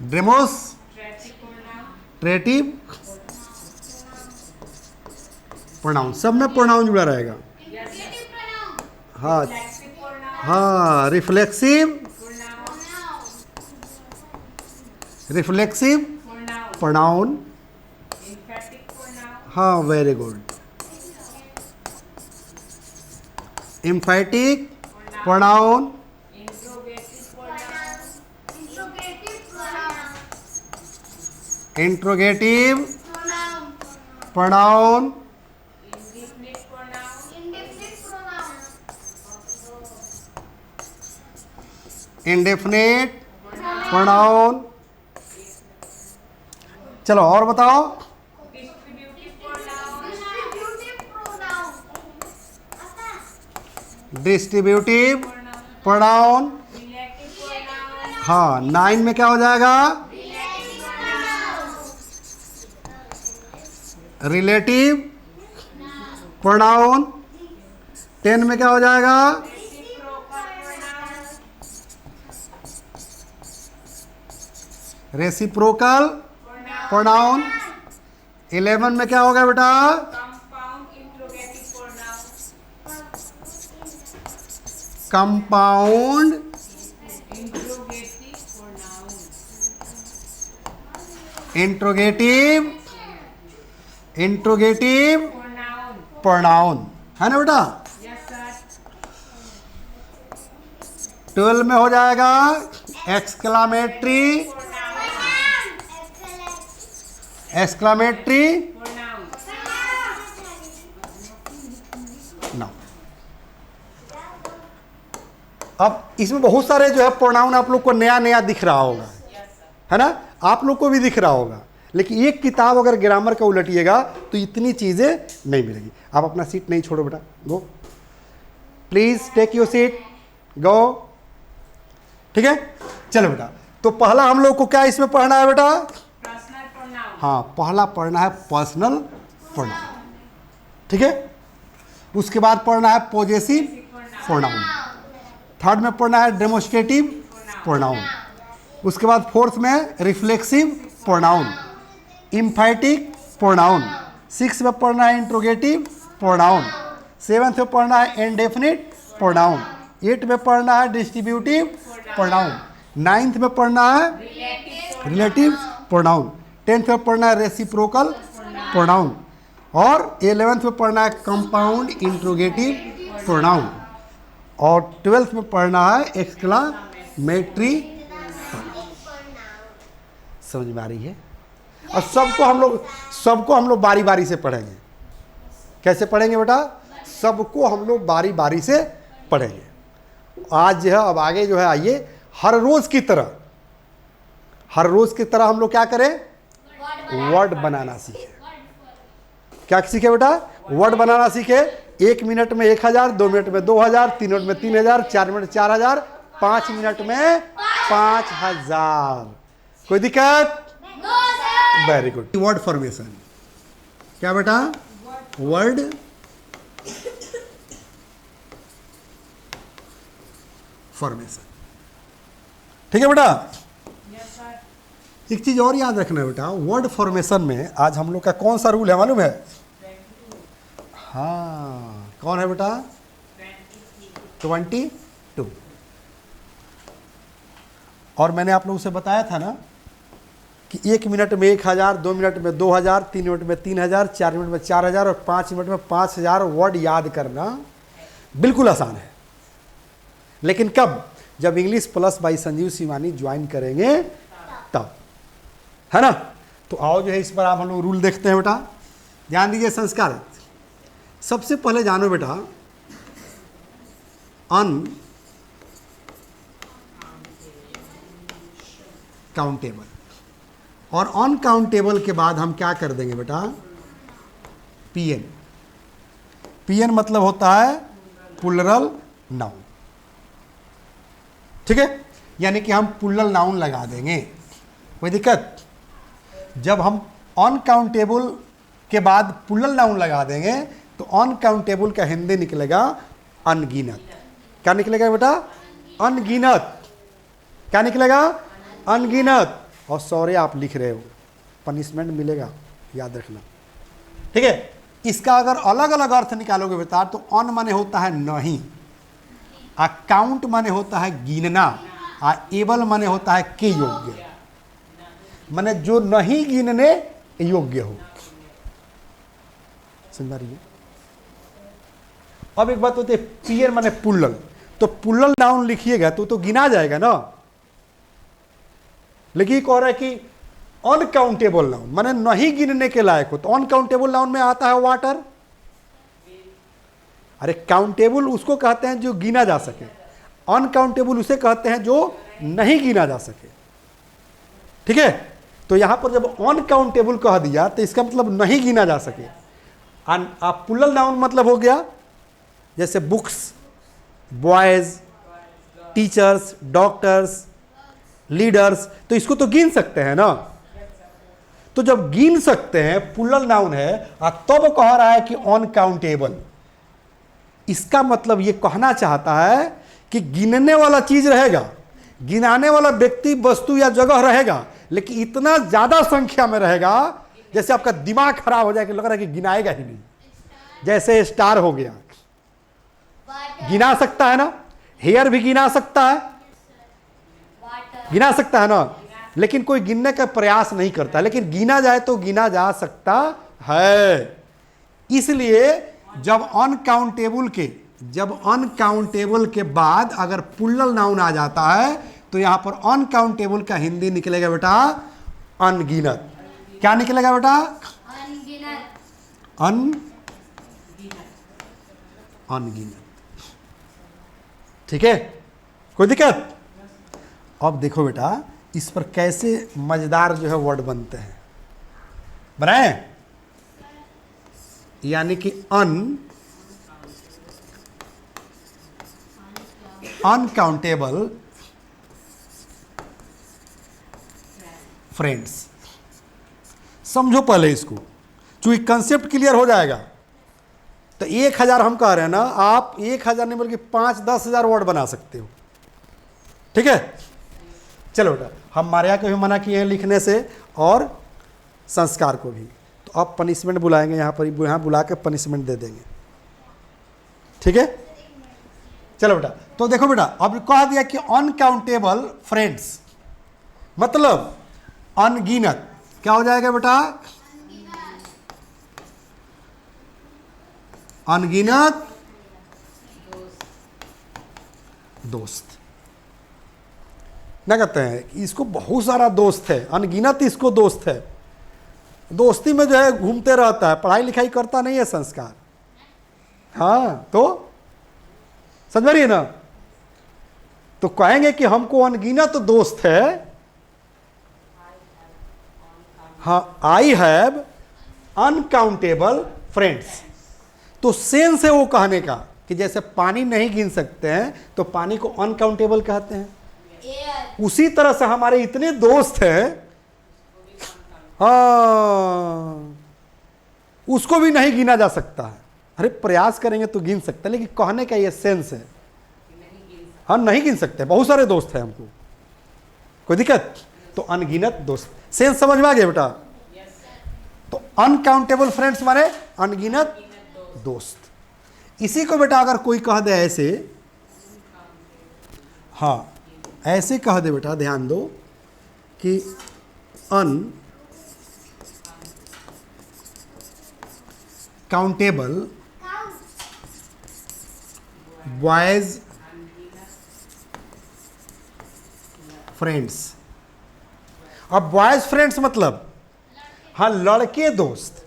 डेमोस्ट्रेटिव प्रोनाउन। सब में प्रोनाउन जुड़ा रहेगा। हाँ हाँ, रिफ्लेक्सिव प्रोनाउन। हाँ, very good, एम्फैटिक pronoun, interrogative pronoun, indefinite pronoun. चलो और बताओ, डिस्ट्रीब्यूटिव प्रोनाउन। हाँ, 9 में क्या हो जाएगा, रिलेटिव प्रोनाउन। 10 में क्या हो जाएगा, रेसिप्रोकल प्रोनाउन। 11 में क्या होगा बेटा, कंपाउंड इंट्रोगेटिव प्रोनाउन, है ना बेटा। 12 में हो जाएगा एक्सक्लामेटरी नाउन। अब इसमें बहुत सारे जो है प्रोनाउन आप लोग को नया नया दिख रहा होगा, है ना, आप लोग को भी दिख रहा होगा, लेकिन एक किताब अगर ग्रामर का उलटिएगा तो इतनी चीजें नहीं मिलेगी। आप अपना सीट नहीं छोड़ो बेटा, go please take your seat, go, ठीक है। चलो बेटा, तो पहला हम लोग को क्या इसमें पढ़ना है बेटा, हाँ, पहला पढ़ना है पर्सनल प्रोनाउन, ठीक है। उसके बाद पढ़ना है पॉजेसिव प्रोनाउन। थर्ड में पढ़ना है डेमोस्ट्रेटिव प्रोनाउन। उसके बाद फोर्थ में रिफ्लेक्सिव प्रोनाउन, एम्फैटिक प्रोनाउन। 6 में पढ़ना है इंट्रोगेटिव प्रोनाउन। 7th में पढ़ना है इंडेफिनिट प्रोनाउन। 8 में पढ़ना है डिस्ट्रीब्यूटिव प्रोनाउन। 9th में पढ़ना है रिलेटिव प्रोनाउन। 10th में पढ़ना है रेसिप्रोकल प्रोनाउन। और 11th में पढ़ना है कंपाउंड इंट्रोगेटिव प्रोनाउन। और 12th में पढ़ना है एक्सक्लामेटरी। समझ में आ रही है। और सबको हम लोग बारी बारी से पढ़ेंगे। कैसे पढ़ेंगे बेटा, सबको हम लोग बारी बारी से पढ़ेंगे। आज जो है, अब आगे जो है आइए हर रोज की तरह हम लोग क्या करें, वर्ड बनाना सीखे। क्या सीखे बेटा, वर्ड बनाना सीखे। 1 मिनट में 1000, 2 मिनट में 2000, 3 मिनट में 3000, 4 मिनट में 4000, 5 मिनट में 5000। कोई दिक्कत? Very good. वर्ड फॉर्मेशन क्या बेटा, वर्ड फॉर्मेशन। ठीक है बेटा। एक चीज और याद रखना है बेटा, वर्ड फॉर्मेशन में आज हम लोग का कौन सा रूल है मालूम है? हाँ, कौन है बेटा? 22। और मैंने आप लोगों से बताया था ना कि 1 मिनट में 1000, 2 मिनट में 2000, 3 मिनट में 3000, 4 मिनट में 4000 और 5 मिनट में 5000 वर्ड याद करना बिल्कुल आसान है। लेकिन कब? जब English plus by Sanjeev Shivani join करेंगे तब, है ना। तो आओ जो है इस पर आप हम लोग रूल देखते हैं बेटा। ध्यान दीजिए संस्कार। सबसे पहले जानो बेटा, अनकाउंटेबल, और अनकाउंटेबल के बाद हम क्या कर देंगे बेटा, पीएन। पीएन मतलब होता है प्लुरल नाउन। ठीक है, यानी कि हम प्लुरल नाउन लगा देंगे। कोई दिक्कत? जब हम अनकाउंटेबल के बाद प्लुरल नाउन लगा देंगे तो अनकाउंटेबल का हिंदी निकलेगा अनगिनत। क्या निकलेगा बेटा? अनगिनत। क्या निकलेगा? अनगिनत। और सॉरी आप लिख रहे हो, पनिशमेंट मिलेगा, याद रखना। ठीक है, इसका अगर अलग अलग अर्थ निकालोगे बेटा तो अन माने होता है नहीं, अकाउंट माने होता है गिनना, और एबल माने होता है के योग्य, माने जो नहीं गिनने योग्य हो। समझ रही है? अब एक बात होती है, पीएन माने पुल्लल, तो पुल्लल नाउन लिखिएगा तो गिना जाएगा ना। लेकिन ये कह रहा है कि अनकाउंटेबल नाउन माने नहीं गिनने के लायक हो, तो अनकाउंटेबल नाउन में आता है वाटर। अरे काउंटेबल उसको कहते हैं जो गिना जा सके, अनकाउंटेबल उसे कहते हैं जो नहीं गिना जा सके। ठीक है, तो यहां पर जब अनकाउंटेबल कह दिया तो इसका मतलब नहीं गिना जा सके। प्लुरल नाउन मतलब हो गया जैसे books, boys, teachers, doctors, leaders, तो इसको तो गिन सकते हैं ना। तो जब गिन सकते हैं, प्लुरल नाउन है, तब कह रहा है कि अनकाउंटेबल। इसका मतलब ये कहना चाहता है कि गिनने वाला चीज रहेगा, गिनाने वाला व्यक्ति, वस्तु या जगह रहेगा, लेकिन इतना ज्यादा संख्या में रहेगा जैसे आपका दिमाग खराब हो जाए कि लग रहा है कि गिनाएगा ही नहीं। जैसे स्टार हो गया, गिना सकता है ना, हेयर भी गिना सकता है, गिना सकता है ना, लेकिन कोई गिनने का प्रयास नहीं करता। लेकिन गिना जाए तो गिना जा सकता है। इसलिए जब अनकाउंटेबल के बाद अगर प्लुरल नाउन आ जाता है तो यहां पर अनकाउंटेबल का हिंदी निकलेगा बेटा अनगिनत। क्या निकलेगा बेटा? अनगिनत। ठीक है, कोई दिक्कत? अब देखो बेटा इस पर कैसे मजेदार जो है वर्ड बनते हैं, बनाए। यानी कि अनकाउंटेबल फ्रेंड्स। समझो पहले इसको, चूंकि कंसेप्ट क्लियर हो जाएगा। तो 1000 हम कह रहे हैं ना, आप 1000 नहीं बल्कि 5-10 हजार वर्ड बना सकते हो। ठीक है, चलो बेटा, हम मारिया को भी मना किए हैं लिखने से और संस्कार को भी। तो अब पनिशमेंट बुलाएंगे, यहाँ पर यहाँ बुला के पनिशमेंट दे देंगे। ठीक है, चलो बेटा। तो देखो बेटा, अब कह दिया कि अनकाउंटेबल फ्रेंड्स मतलब अनगिनत। क्या हो जाएगा बेटा? अनगिनत दोस्त। क्या कहते हैं कि इसको बहुत सारा दोस्त है, अनगिनत इसको दोस्त है। दोस्ती में जो है घूमते रहता है, पढ़ाई लिखाई करता नहीं है संस्कार। हाँ, तो समझ रही है ना। तो कहेंगे कि हमको अनगिनत दोस्त है। हाँ, आई हैव अनकाउंटेबल फ्रेंड्स। तो सेंस है वो कहने का कि जैसे पानी नहीं गिन सकते हैं तो पानी को अनकाउंटेबल कहते हैं। उसी तरह से हमारे इतने दोस्त हैं, हाँ, उसको भी नहीं गिना जा सकता है। अरे प्रयास करेंगे तो गिन सकते हैं, लेकिन कहने का ये सेंस है, हाँ नहीं गिन सकते। बहुत सारे दोस्त हैं हमको, कोई दिक्कत? तो अनगिनत दोस्त, सेंस समझ में आ गया बेटा? तो अनकाउंटेबल फ्रेंड्स माने अनगिनत दोस्त। इसी को बेटा अगर कोई कह दे ऐसे, हाँ ऐसे कह दे बेटा, ध्यान दो कि अनकाउंटेबल बॉयज फ्रेंड्स। अब बॉयज फ्रेंड्स मतलब हाँ लड़के दोस्त।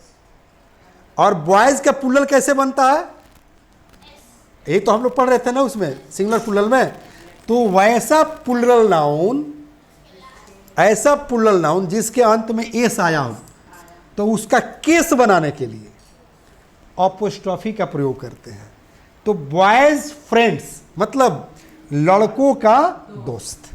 और बॉयज का प्लूरल कैसे बनता है? यही तो हम लोग पढ़ रहे थे ना उसमें, सिंगुलर प्लूरल में। तो वैसा प्लूरल नाउन, ऐसा प्लूरल नाउन जिसके अंत में एस आया हो, तो उसका केस बनाने के लिए अपोस्ट्रोफी का प्रयोग करते हैं। तो बॉयज फ्रेंड्स मतलब लड़कों का दोस्त।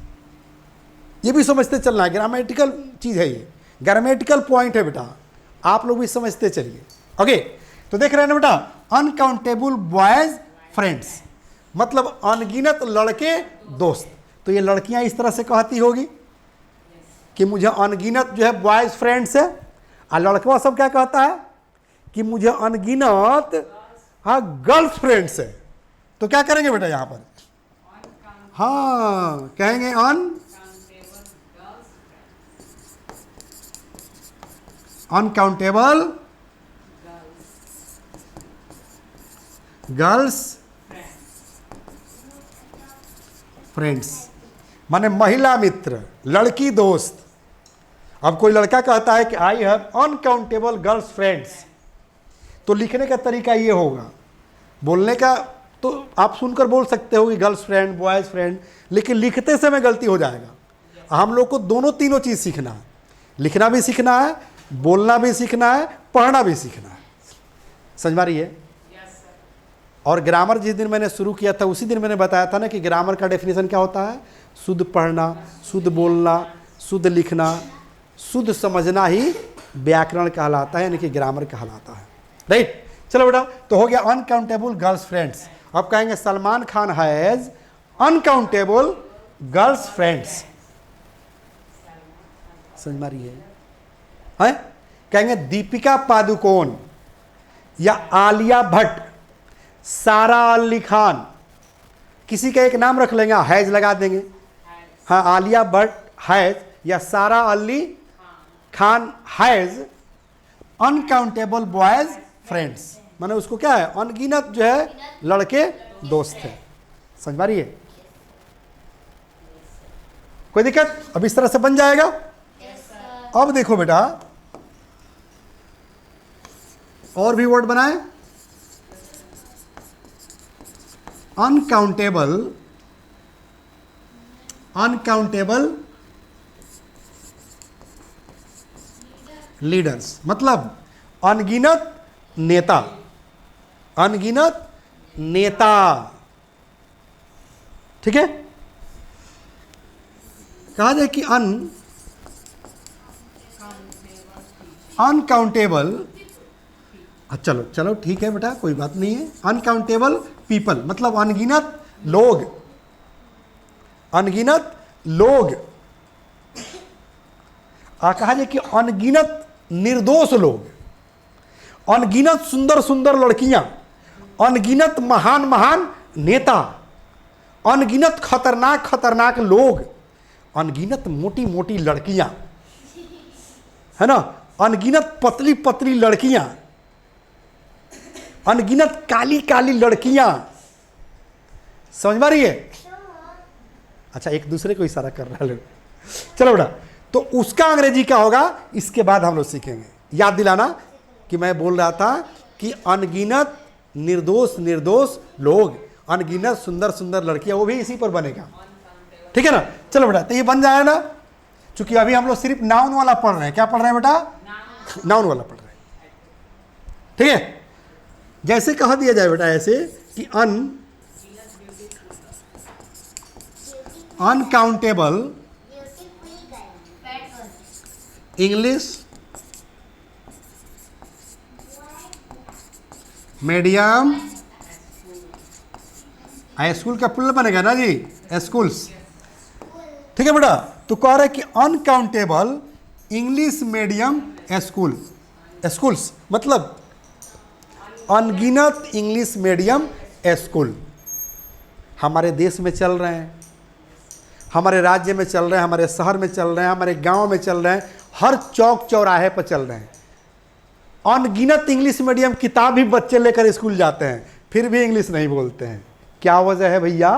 ये भी समझते चलना है, ग्रामेटिकल चीज है, ये ग्रामेटिकल पॉइंट है बेटा, आप लोग भी समझते चलिए। ओके, तो देख रहे हैं ना बेटा, अनकाउंटेबल बॉयज फ्रेंड्स मतलब अनगिनत लड़के दोस्त। तो ये लड़कियां इस तरह से कहती होगी कि मुझे अनगिनत जो है बॉयज फ्रेंड्स है, और लड़का सब क्या कहता है कि मुझे अनगिनत हाँ गर्ल्स फ्रेंड्स है। तो क्या करेंगे बेटा यहां पर? हाँ कहेंगे अनकाउंटेबल गर्ल्स फ्रेंड्स माने महिला मित्र, लड़की दोस्त। अब कोई लड़का कहता है कि I have uncountable girls friends, तो लिखने का तरीका ये होगा, बोलने का तो आप सुनकर बोल सकते हो कि गर्ल्स फ्रेंड, बॉयज फ्रेंड, लेकिन लिखते समय गलती हो जाएगा। हम लोग को दोनों तीनों चीज़ सीखना है, लिखना भी सीखना है, बोलना भी सीखना है, पढ़ना भी सीखना है। समझ में आ रही है? और ग्रामर जिस दिन मैंने शुरू किया था उसी दिन मैंने बताया था ना कि ग्रामर का डेफिनेशन क्या होता है? शुद्ध पढ़ना, शुद्ध बोलना, शुद्ध लिखना, शुद्ध समझना ही व्याकरण कहलाता है, यानी कि ग्रामर कहलाता है। राइट, चलो बेटा, तो हो गया अनकाउंटेबल गर्ल्स फ्रेंड्स। अब कहेंगे Salman Khan has uncountable girls friends. समझ में आ रही है? कहेंगे दीपिका पादुकोण या आलिया भट्ट, सारा अली खान, किसी का एक नाम रख लेंगे, हैज लगा देंगे। हाँ, आलिया भट्ट हैज या सारा Ali Khan has uncountable boys friends, माने उसको क्या है? अनगिनत जो है लड़के दोस्त है। समझ में आ रही है? कोई दिक्कत? अब इस तरह से बन जाएगा। अब देखो बेटा, और भी वर्ड बनाए। अनकाउंटेबल लीडर्स मतलब अनगिनत नेता, अनगिनत नेता। ठीक है, कहा जाए कि अनकाउंटेबल, चलो चलो ठीक है बेटा, कोई बात नहीं है। अनकाउंटेबल पीपल मतलब अनगिनत लोग, अनगिनत लोग। कहा जाए कि अनगिनत निर्दोष लोग, अनगिनत सुंदर सुंदर लड़कियां, अनगिनत महान महान नेता, अनगिनत खतरनाक खतरनाक लोग, अनगिनत मोटी मोटी लड़कियां, है ना, अनगिनत पतली पतली लड़कियां, अनगिनत काली काली लड़कियां। समझ में आ रही है? अच्छा, एक दूसरे को इशारा कर रहा है। चलो बेटा, तो उसका अंग्रेजी क्या होगा इसके बाद हम लोग सीखेंगे। याद दिलाना कि मैं बोल रहा था कि अनगिनत निर्दोष निर्दोष लोग, अनगिनत सुंदर सुंदर लड़कियां, वो भी इसी पर बनेगा। ठीक है ना। चलो बेटा, तो ये बन जाए ना, क्योंकि अभी हम लोग सिर्फ नाउन वाला पढ़ रहे हैं। क्या पढ़ रहे हैं बेटा? नाउन वाला पढ़ रहे हैं। ठीक है, जैसे कह दिया जाए बेटा ऐसे कि अनकाउंटेबल इंग्लिश मीडियम स्कूल का प्लूरल बनेगा ना जी, स्कूल्स। ठीक है बेटा, तो कह रहे कि uncountable English medium school, schools मतलब अनगिनत इंग्लिश मीडियम स्कूल हमारे देश में चल रहे हैं, हमारे राज्य में चल रहे हैं, हमारे शहर में चल रहे हैं, हमारे गांव में चल रहे हैं, हर चौक चौराहे पर चल रहे हैं। अनगिनत इंग्लिश मीडियम किताब भी बच्चे लेकर स्कूल जाते हैं, फिर भी इंग्लिश नहीं बोलते हैं। क्या वजह है भैया?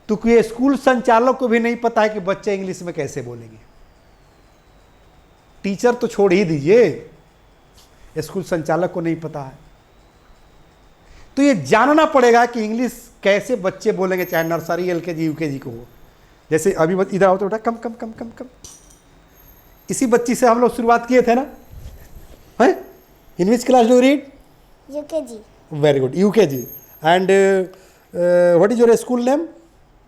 तो ये स्कूल संचालक को भी नहीं पता है कि बच्चे इंग्लिश में कैसे बोलेंगे। टीचर तो छोड़ ही दीजिए, स्कूल संचालक को नहीं पता है। तो ये जानना पड़ेगा कि इंग्लिश कैसे बच्चे बोलेंगे, चाहे नर्सरी एलकेजी यूकेजी को हो। जैसे अभी इधर आओ तो बेटा, कम कम कम कम कम, इसी बच्ची से हम लोग शुरुआत किए थे ना, है? In which class do read? UKG. Very good, UKG. And what is your school name?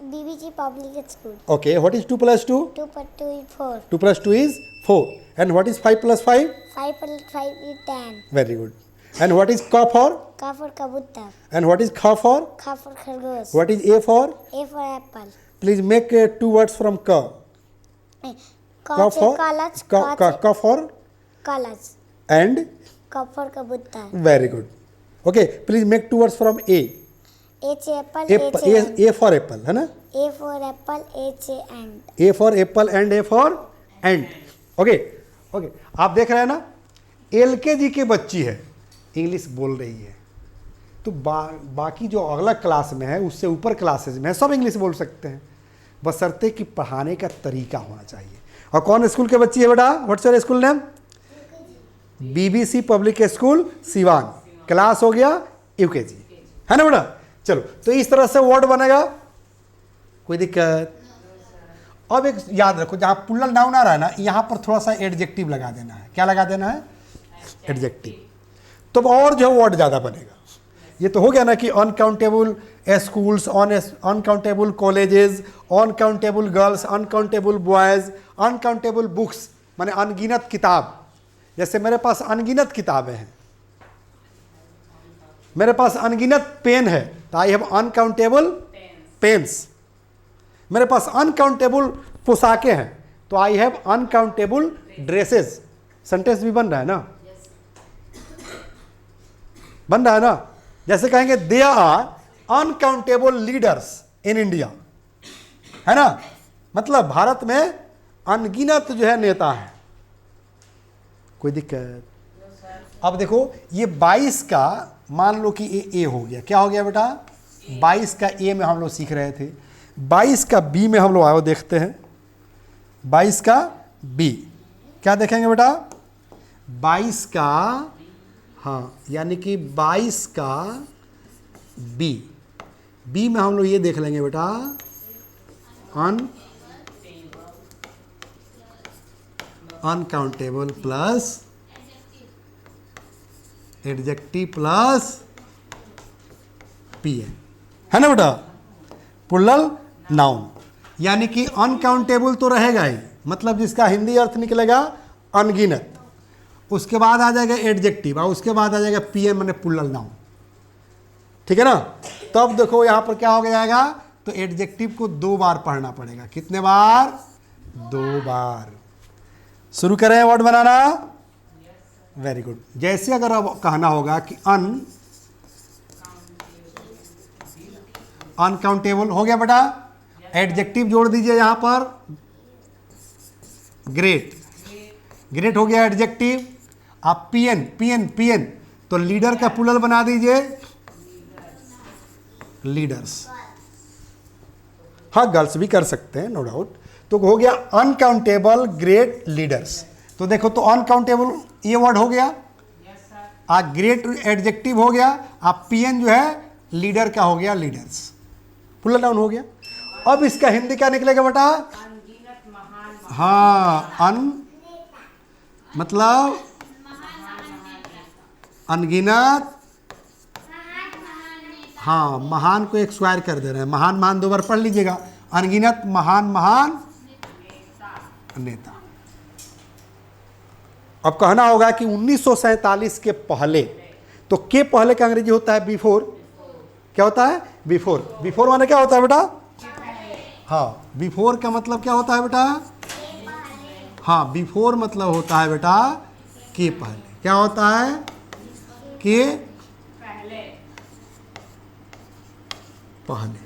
BBG Public School. Okay, what is 2 plus 2? 2 plus 2 is 4. 2 plus 2 is 4. And what is 5 plus 5? 5 plus 5 is 10. Very good. And what is Ka for? Ka for kabuttar. And what is Kha for? Kha for khargosh. What is A for? A for apple. Please make 2 words from Ka. Ka for kalach. Ka for? Kalach. And? Ka for kabuttar. Very good. Okay, please make 2 words from A. H apple. H A for apple, है ना? A for apple. H ant. A for apple and A for ant. Okay, okay. आप देख रहे हैं ना, LKG के बच्ची है, इंग्लिश बोल रही है। तो बाकी जो अगला क्लास में है, उससे ऊपर क्लासेज में है, सब इंग्लिश बोल सकते हैं, बशर्ते कि पढ़ाने का तरीका होना चाहिए। और कौन स्कूल के बच्ची है बेटा? What's your school name? BBC public school Siwan. Class हो गया यूकेजी, है ना बेटा? चलो, तो इस तरह से वर्ड बनेगा, कोई दिक्कत? अब एक याद रखो, जहाँ प्लूरल नाउन आ रहा है ना, यहाँ पर थोड़ा सा एडजेक्टिव लगा देना है। क्या लगा देना है? एडजेक्टिव। तो और जो वर्ड ज़्यादा बनेगा। ये तो हो गया ना कि uncountable schools, uncountable colleges, uncountable girls, uncountable boys, uncountable books, माने अनगिनत किताब। जैसे मेरे पास अनगिनत किताबें हैं, मेरे पास अनगिनत पेन है, तो आई हैव अनकाउंटेबल पेन्स। मेरे पास अनकाउंटेबल पोशाकें हैं, तो I have uncountable dresses. Sentence भी बन रहा है ना? बन रहा है ना? जैसे कहेंगे they are uncountable leaders in India, है ना? मतलब भारत में अनगिनत जो है नेता है। कोई दिक्कत? अब देखो, ये 22 का मान लो कि ए हो गया। क्या हो गया बेटा? 22 का ए में हम लोग सीख रहे थे, 22 का बी में हम लोग आओ देखते हैं। 22 का बी क्या देखेंगे बेटा? 22 का, हाँ, यानी कि 22 का बी। बी में हम लोग ये देख लेंगे बेटा, uncountable plus adjective plus PN, है ना बेटा? प्लूरल नाउन, यानी कि अनकाउंटेबल तो रहेगा ही, मतलब जिसका हिंदी अर्थ निकलेगा अनगिनत। उसके बाद आ जाएगा एडजेक्टिव और उसके बाद आ जाएगा पीएन, माने प्लूरल नाउन। ठीक है ना? तब देखो यहाँ पर क्या हो जाएगा, तो एडजेक्टिव को 2 बार पढ़ना पड़ेगा। कितने बार? 2 बार। शुरू करें वर्ड बनाना। Very good. जैसे अगर अब कहना होगा कि अनकाउंटेबल हो गया बेटा, एडजेक्टिव जोड़ दीजिए यहां पर, ग्रेट। ग्रेट हो गया एडजेक्टिव। आप पीएन तो लीडर का प्लूरल बना दीजिए, लीडर्स। हाँ, गर्ल्स भी कर सकते हैं, नो डाउट। तो हो गया अनकाउंटेबल ग्रेट लीडर्स। तो देखो, तो अनकाउंटेबल ये वर्ड हो गया, ग्रेट एडजेक्टिव हो गया, पीएन जो है लीडर का हो गया, लीडर्स। प्लूरल नाउन हो गया। अब इसका हिंदी क्या निकलेगा बेटा? हाँ, मतलब अनगिनत, हाँ महान को एक स्क्वायर कर दे रहे हैं, महान महान दो बार पढ़ लीजिएगा, अनगिनत महान महान नेता। अब कहना होगा कि 1947 के पहले, तो के पहले का अंग्रेजी होता है बिफोर। क्या होता है? बिफोर। बिफोर माने क्या होता है बेटा? हाँ, बिफोर का मतलब क्या होता है बेटा? हाँ, बिफोर मतलब होता है बेटा के पहले। क्या होता है? के पहले।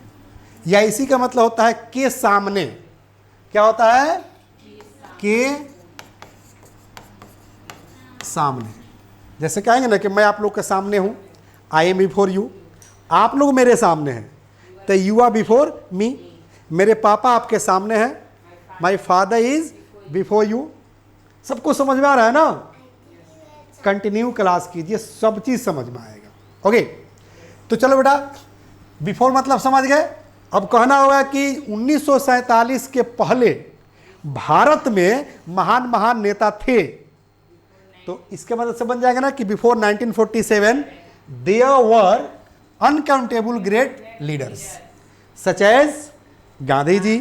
या इसी का मतलब होता है के सामने। क्या होता है? के सामने। जैसे कहेंगे ना कि मैं आप लोग के सामने हूं, आई एम बिफोर यू, आप लोग मेरे सामने हैं, तो यू आर बिफोर मी। मेरे पापा आपके सामने हैं, my father is before you. सबको समझ में आ रहा है ना? कंटिन्यू क्लास कीजिए, सब चीज समझ में आएगा। ओके, तो चलो बेटा, बिफोर मतलब समझ गए। अब कहना होगा कि 1947 के पहले भारत में महान महान नेता थे, तो इसके मतलब से बन जाएगा ना कि before 1947 there were uncountable great leaders such as Gandhi ji,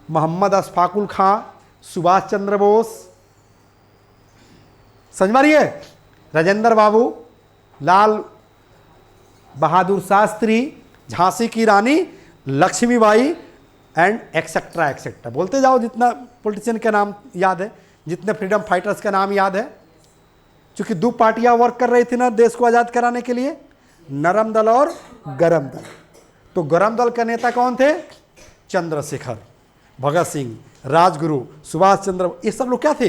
Mohammad Ashfaqulla Khan, Subhash Chandra Bose, समझ मारिए, राजेंद्र बाबू, लाल बहादुर शास्त्री, झांसी की Rani Lakshmibai and etcetera etcetera. बोलते जाओ जितना पॉलिटिशियन का नाम याद है, जितने फ्रीडम फाइटर्स का नाम याद है। क्योंकि दो पार्टियां वर्क कर रही थी ना देश को आज़ाद कराने के लिए, नरम दल और गरम दल। तो गरम दल के नेता कौन थे? चंद्रशेखर, भगत सिंह, राजगुरु, सुभाष चंद्र, ये सब लोग क्या थे?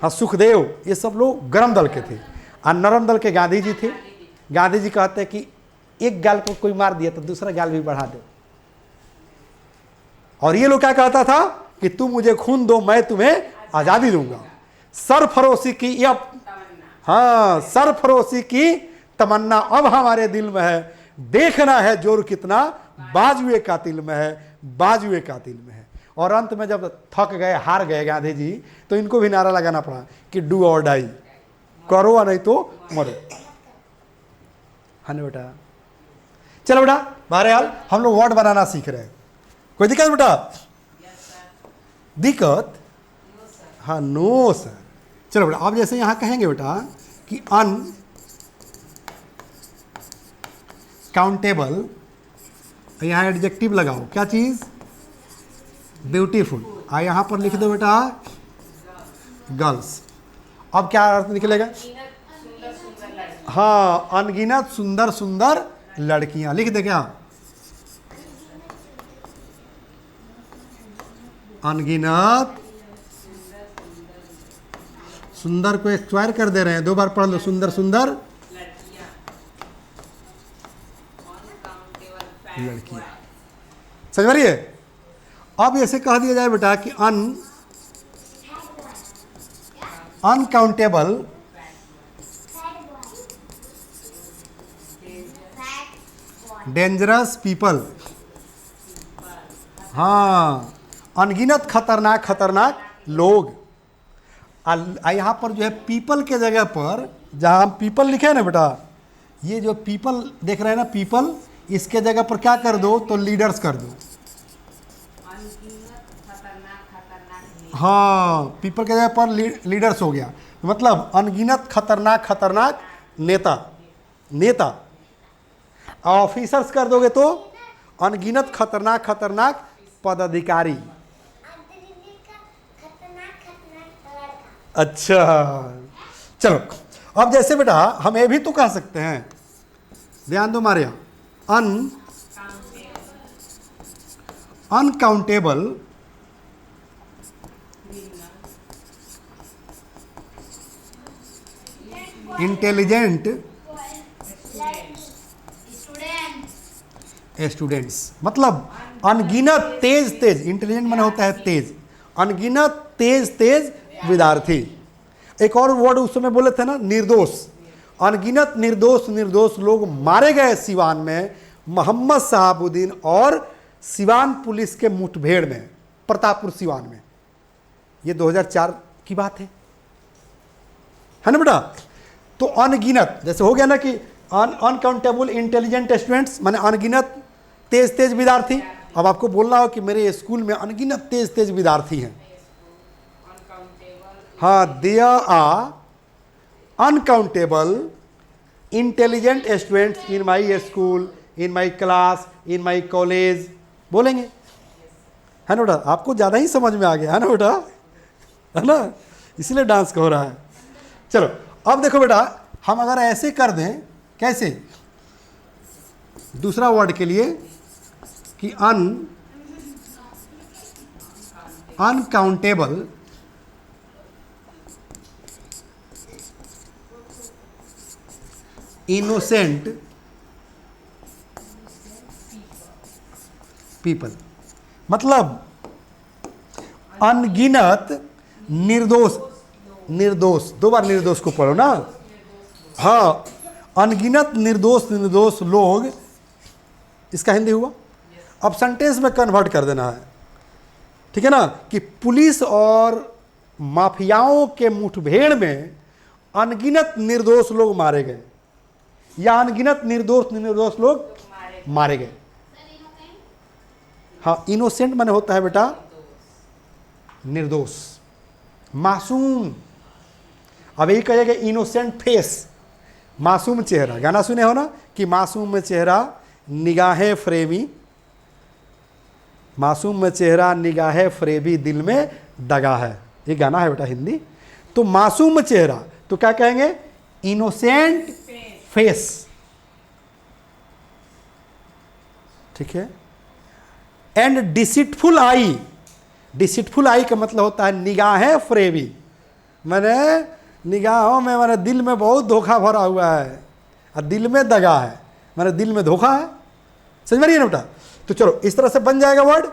हाँ, सुखदेव, ये सब लोग गरम दल के थे। और नरम दल के गांधी जी थे। गांधी जी कहते हैं कि एक गाल को कोई मार दिया तो दूसरा गाल भी बढ़ा दो। और ये लोग क्या कहता था कि तुम मुझे खून दो, मैं तुम्हें आजादी दूंगा। सरफरोशी की अब, हाँ, सरफरोशी की तमन्ना अब हमारे दिल में है, देखना है जोर कितना बाजुए कातिल में है, बाजुए कातिल में है। और अंत में जब थक गए, हार गए गांधी जी, तो इनको भी नारा लगाना पड़ा कि डू और डाई, करो नहीं तो मरो। हाँ बेटा, चलो बेटा, बहरहाल हम लोग वर्ड बनाना सीख रहे हैं। कोई दिक्कत बेटा? दिक्कत? हाँ, नो सर। चलो बेटा, अब जैसे यहां कहेंगे बेटा कि अनकाउंटेबल, यहां एडजेक्टिव लगाओ, क्या चीज? ब्यूटीफुल। यहां पर लिख दो बेटा गर्ल्स। अब क्या अर्थ निकलेगा? हाँ, अनगिनत सुंदर सुंदर लड़कियां। लिख दे क्या? अनगिनत, सुंदर को स्क्वायर कर दे रहे हैं, दो बार पढ़ लो, सुंदर सुंदर लड़कियां। समझ रही है? अब ऐसे कह दिया जाए बेटा कि अनकाउंटेबल डेंजरस पीपल। हाँ, अनगिनत खतरनाक खतरनाक लोग। यहाँ पर जो है पीपल के जगह पर, जहाँ हम पीपल लिखे हैं ना बेटा, ये जो पीपल देख रहे हैं ना, पीपल, इसके जगह पर क्या कर दो? तो लीडर्स कर दो। हाँ, पीपल के जगह पर लीडर्स हो गया, मतलब अनगिनत खतरनाक खतरनाक नेता। नेता ऑफिसर्स कर दोगे तो अनगिनत खतरनाक खतरनाक पदाधिकारी। अच्छा, चलो अब जैसे बेटा हम ये भी तो कह सकते हैं, ध्यान दो मारिया, अनकाउंटेबल इंटेलिजेंट स्टूडेंट्स। मतलब अनगिनत तेज तेज, इंटेलिजेंट माने होता है तेज, अनगिनत तेज तेज विद्यार्थी। एक और वर्ड उस समय बोले थे ना, निर्दोष। अनगिनत निर्दोष निर्दोष लोग मारे गए सिवान में मोहम्मद शहाबुद्दीन और सिवान पुलिस के मुठभेड़ में, प्रतापपुर सिवान में, ये 2004 की बात है ना बेटा। तो अनगिनत, जैसे हो गया ना कि अनकाउंटेबल इंटेलिजेंट स्टूडेंट्स, माने अनगिनत तेज तेज विद्यार्थी। अब आपको बोलना हो कि मेरे स्कूल में अनगिनत तेज तेज विद्यार्थी हैं। हाँ, there are uncountable intelligent students in my school, in my class, in my college, बोलेंगे है ना बेटा। आपको ज़्यादा ही समझ में आ गया है ना बेटा, है ना, इसलिए डांस हो रहा है। चलो अब देखो बेटा, हम अगर ऐसे कर दें, कैसे, दूसरा वर्ड के लिए कि अनकाउंटेबल इनोसेंट पीपल, मतलब अनगिनत निर्दोष, निर्दोष, दो बार निर्दोष को पढ़ो ना, हाँ, अनगिनत निर्दोष लोग, इसका हिंदी हुआ। अब सेंटेंस में कन्वर्ट कर देना है, ठीक है ना, कि पुलिस और माफियाओं के मुठभेड़ में अनगिनत निर्दोष लोग मारे गए, या अनगिनत निर्दोष लोग मारे गए। हाँ, इनोसेंट माने होता है बेटा निर्दोष, मासूम। अब यही कहेगा इनोसेंट फेस, मासूम चेहरा। गाना सुने हो ना कि मासूम चेहरा निगाहें फ्रेमी, मासूम चेहरा निगाहें फ्रेबी दिल में दगा है, ये गाना है बेटा हिंदी। तो मासूम चेहरा, तो क्या कहेंगे, इनोसेंट फेस, ठीक है। एंड डिसिटफुल आई, डिसिटफुल आई का मतलब होता है निगाहें फ्रेबी, मैंने निगाहों में, मैंने दिल में बहुत धोखा भरा हुआ है, और दिल में दगा है, मैंने दिल में धोखा है। समझ में रही है ना बेटा। तो चलो इस तरह से बन जाएगा वर्ड।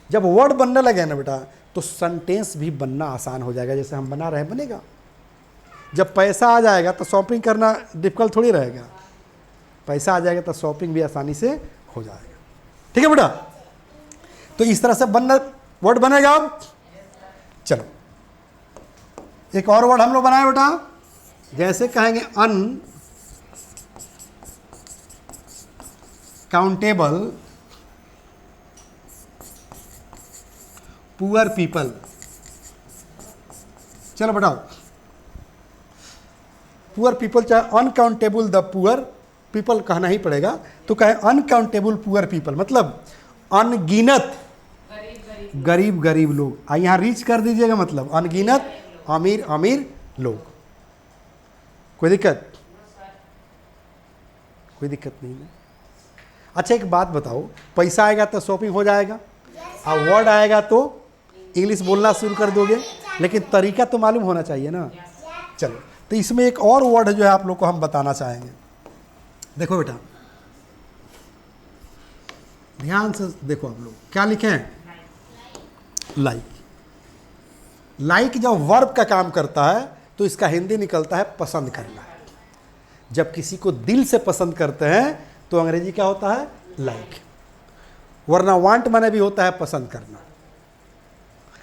जब वर्ड बनने लगे ना बेटा, तो सेंटेंस भी बनना आसान हो जाएगा, जैसे हम बना रहे हैं बनेगा। जब पैसा आ जाएगा तो शॉपिंग करना डिफिकल्ट थोड़ी रहेगा, पैसा आ जाएगा तो शॉपिंग भी आसानी से हो जाएगा, ठीक है बेटा। तो इस तरह से बनना वर्ड बनेगा। अब चलो एक और वर्ड हम लोग बनाए बेटा, जैसे कहेंगे अनकाउंटेबल पुअर पीपल। चलो बताओ, पुअर पीपल, चाहे अनकाउंटेबल द पुअर पीपल कहना ही पड़ेगा। तो कहें अनकाउंटेबल पुअर पीपल, मतलब अनगिनत गरीब लोग। यहाँ रीच कर दीजिएगा, मतलब अनगिनत अमीर लोग। कोई दिक्कत नहीं है। अच्छा एक बात बताओ, पैसा आएगा तो शॉपिंग हो जाएगा, और वर्ड आएगा तो इंग्लिश बोलना शुरू कर दोगे, लेकिन तरीका तो मालूम होना चाहिए ना। चलो तो इसमें एक और वर्ड जो है आप लोग को हम बताना चाहेंगे। देखो बेटा ध्यान से देखो, आप लोग क्या लिखे हैं, लाइक। लाइक जब वर्ब का काम करता है तो इसका हिंदी निकलता है पसंद करना। जब किसी को दिल से पसंद करते हैं तो अंग्रेजी क्या होता है, लाइक। वरना वांट माने भी होता है पसंद करना,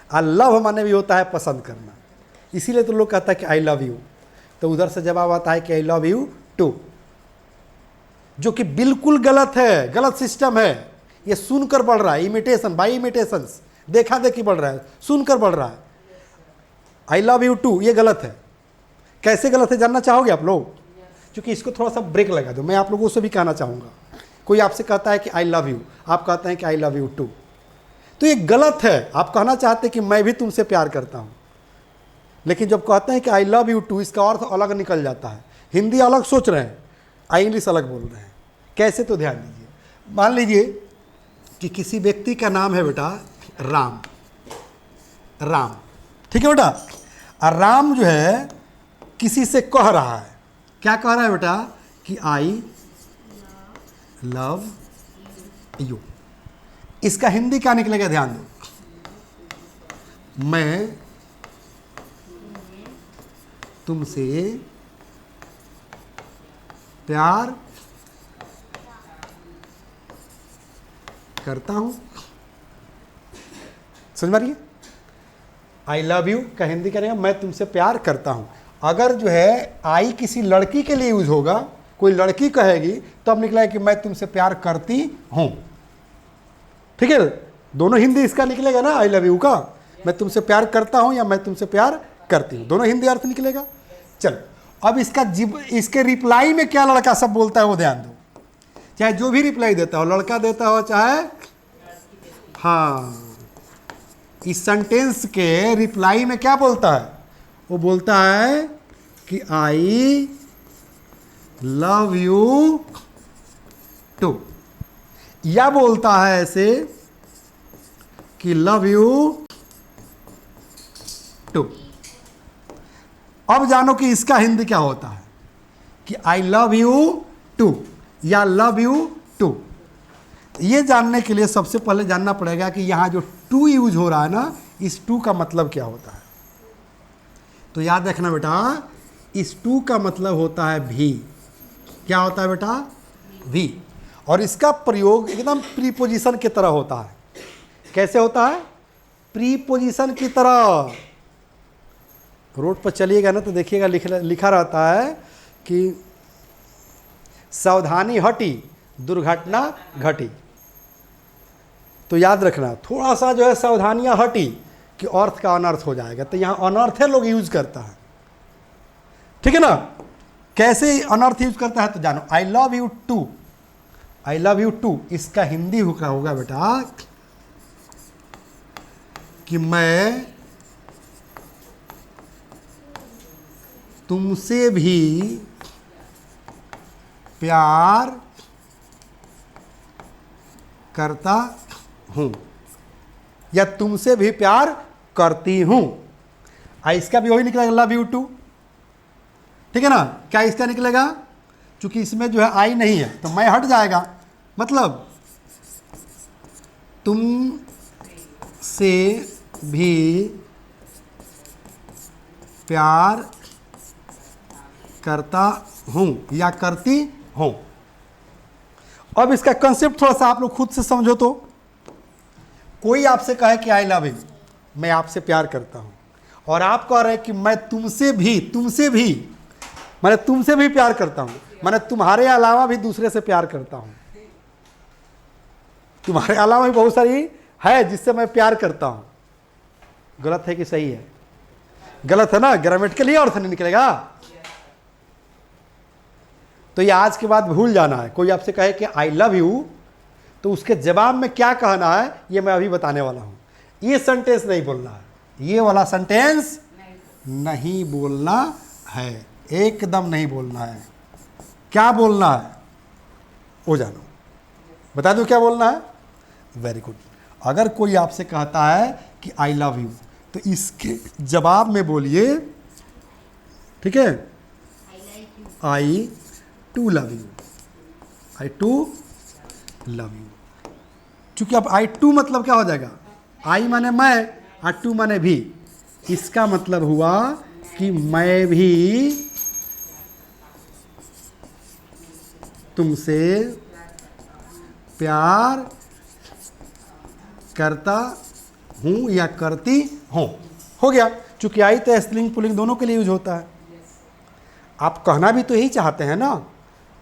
और लव माने भी होता है पसंद करना। इसीलिए तो लोग कहता है कि आई लव यू, तो उधर से जवाब आता है कि आई लव यू टू, जो कि बिल्कुल गलत है, गलत सिस्टम है। ये सुनकर बढ़ रहा है, इमिटेशन बाय इमिटेशंस, देखा देखी बढ़ रहा है, सुनकर बढ़ रहा है। आई लव यू टू ये गलत है। कैसे गलत है जानना चाहोगे आप लोग? क्योंकि इसको थोड़ा सा ब्रेक लगा दो, मैं आप लोगों से भी कहना चाहूँगा। कोई आपसे कहता है कि आई लव यू, आप कहते हैं कि आई लव यू टू, तो ये गलत है। आप कहना चाहते हैं कि मैं भी तुमसे प्यार करता हूँ, लेकिन जब कहते हैं कि आई लव यू टू, इसका अर्थ अलग निकल जाता है। हिंदी अलग सोच रहे हैं, इंग्लिश अलग बोल रहे हैं। कैसे? तो ध्यान दीजिए। मान लीजिए कि किसी व्यक्ति का नाम है बेटा राम, राम, ठीक है बेटा। और राम जो है किसी से कह रहा है, क्या कह रहा है बेटा, कि आई लव यू। इसका हिंदी क्या निकलेगा, ध्यान दो। मैं तुमसे प्यार करता हूं। समझ मारिए, आई लव यू का हिंदी करेंगे मैं तुमसे प्यार करता हूं। अगर जो है आई किसी लड़की के लिए यूज होगा, कोई लड़की कहेगी तो अब निकला है कि मैं तुमसे प्यार करती हूं। ठीक है, दोनों हिंदी इसका निकलेगा ना, आई लव यू का, मैं तुमसे प्यार करता हूं या मैं तुमसे प्यार करती हूं, दोनों हिंदी अर्थ निकलेगा। चलो अब इसके रिप्लाई में क्या लड़का सब बोलता है वो ध्यान दो। चाहे जो भी रिप्लाई देता हो, लड़का देता हो चाहे, हाँ, इस सेंटेंस के रिप्लाई में क्या बोलता है, वो बोलता है कि आई लव यू टू, या बोलता है ऐसे कि लव यू टू। अब जानो कि इसका हिंदी क्या होता है कि आई लव यू टू या लव यू टू। ये जानने के लिए सबसे पहले जानना पड़ेगा कि यहां जो टू यूज हो रहा है ना, इस टू का मतलब क्या होता है। तो याद रखना बेटा, इस टू का मतलब होता है भी। क्या होता है बेटा? भी। और इसका प्रयोग एकदम प्रीपोजिशन की तरह होता है। कैसे होता है? प्रीपोजिशन की तरह। रोड पर चलिएगा ना तो देखिएगा लिखा रहता है कि सावधानी हटी दुर्घटना घटी। तो याद रखना, थोड़ा सा जो है सावधानियां हटी कि अर्थ का अनर्थ हो जाएगा। तो यहाँ अनर्थ है लोग यूज करता है, ठीक है ना। कैसे अनर्थ यूज करता है तो जानो, I love you too, I love you too, इसका हिंदी होगा बेटा कि मैं तुमसे भी प्यार करता हूं या तुमसे भी प्यार करती हूं। इसका भी वही निकलेगा, लव यू टू, ठीक है ना। क्या इसका निकलेगा? चूंकि इसमें जो है आई नहीं है तो मैं हट जाएगा, मतलब तुम से भी प्यार करता हूं या करती हूं। अब इसका कंसेप्ट थोड़ा सा आप लोग खुद से समझो। तो कोई आपसे कहे कि आई लव यू, मैं आपसे प्यार करता हूं, और आप कह रहे हैं कि मैं तुमसे भी मैंने तुमसे भी प्यार करता हूं, मैंने तुम्हारे अलावा भी दूसरे से प्यार करता हूं। तुम्हारे अलावा भी बहुत सारी है जिससे मैं प्यार करता हूं। गलत है कि सही है? गलत है ना, ग्रामेटिकली अर्थ नहीं निकलेगा। तो ये आज के बाद भूल जाना है। कोई आपसे कहे कि आई लव यू तो उसके जवाब में क्या कहना है ये मैं अभी बताने वाला हूं। ये सेंटेंस नहीं बोलना है, ये वाला सेंटेंस नहीं बोलना है, एकदम नहीं बोलना है। क्या बोलना है वो जानो, बता दो क्या बोलना है। Very good. अगर कोई आपसे कहता है कि आई लव यू तो इसके जवाब में बोलिए, ठीक है, I too love you, I too love you. चूंकि अब आई टू मतलब क्या हो जाएगा, आई माने मैं और टू माने भी। इसका मतलब हुआ कि मैं भी तुमसे प्यार करता हूं या करती हूं। हो गया। चूंकि आई तो स्त्रीलिंग पुल्लिंग दोनों के लिए यूज होता है। आप कहना भी तो यही चाहते हैं ना।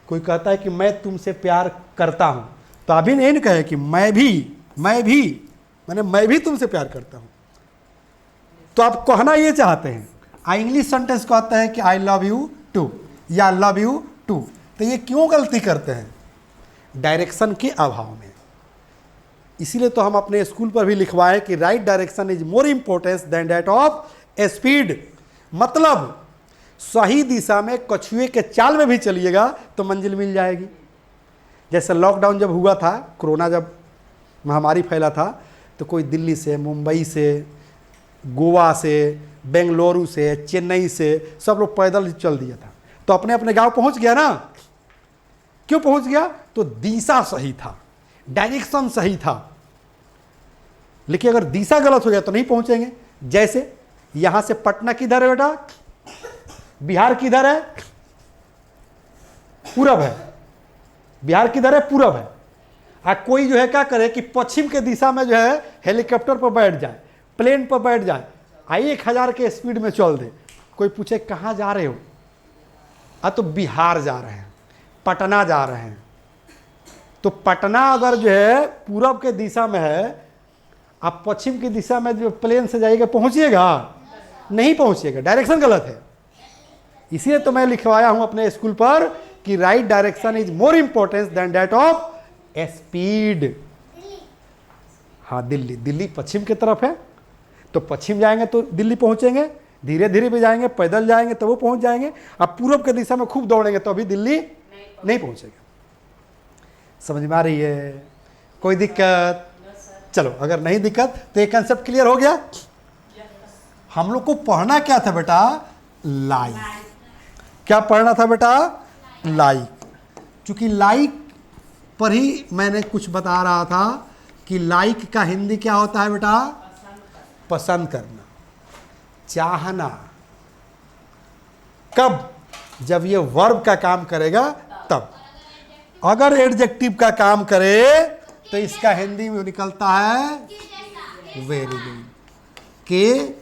कोई कहता है कि मैं तुमसे प्यार करता हूं तो अभी नहीं कहे कि मैं भी माने मैं भी तुमसे प्यार करता हूं। तो आप कहना ये चाहते हैं। इंग्लिश सेंटेंस कहता है कि आई लव यू टू या लव यू टू। तो ये क्यों गलती करते हैं? डायरेक्शन के अभाव में। इसीलिए तो हम अपने स्कूल पर भी लिखवाएं कि right direction is more importance than that of speed. मतलब सही दिशा में कछुए के चाल में भी चलिएगा तो मंजिल मिल जाएगी। जैसे लॉकडाउन जब हुआ था, कोरोना जब महामारी फैला था, तो कोई दिल्ली से, मुंबई से, गोवा से, बेंगलुरु से, चेन्नई से सब लोग पैदल चल दिया था। तो अपने अपने गांव पहुंच गया ना। क्यों पहुंच गया? तो दिशा सही था, डायरेक्शन सही था। लेकिन अगर दिशा गलत हो गया तो नहीं पहुंचेंगे। जैसे यहां से पटना किधर है बेटा? बिहार किधर है? पूरब है। बिहार किधर है? पूरब है। कोई जो है क्या करे कि पश्चिम के दिशा में जो है हेलीकॉप्टर पर बैठ जाए, प्लेन पर बैठ जाए, 1000 के स्पीड में चल दे, कोई पूछे कहाँ जा रहे हो, तो बिहार जा रहे हैं, पटना जा रहे हैं। तो पटना अगर जो है पूरब के दिशा में है, आप पश्चिम की दिशा में जो प्लेन से जाइएगा पहुंचिएगा नहीं पहुंचिएगा, डायरेक्शन गलत है। इसलिए तो मैं लिखवाया हूं अपने स्कूल पर कि right direction is more importance than that of speed. हाँ, दिल्ली, दिल्ली पश्चिम की तरफ है, तो पश्चिम जाएंगे तो दिल्ली पहुंचेंगे, धीरे धीरे भी जाएंगे, पैदल जाएंगे तो वो पहुंच जाएंगे। अब पूरब के दिशा में खूब दौड़ेंगे तो अभी दिल्ली नहीं पहुंचेगा। समझ में आ रही है? कोई दिक्कत? चलो, अगर नहीं दिक्कत तो ये कंसेप्ट क्लियर हो गया। हम लोग को पढ़ना क्या था बेटा? लाइक। क्या पढ़ना था बेटा? लाइक। क्योंकि लाइक पर ही मैंने कुछ बता रहा था कि लाइक का हिंदी क्या होता है बेटा? पसंद करना, चाहना। कब? जब ये वर्ब का काम करेगा तब। अगर एडजेक्टिव का काम करे तो इसका हिंदी में निकलता है वेरी गुड, के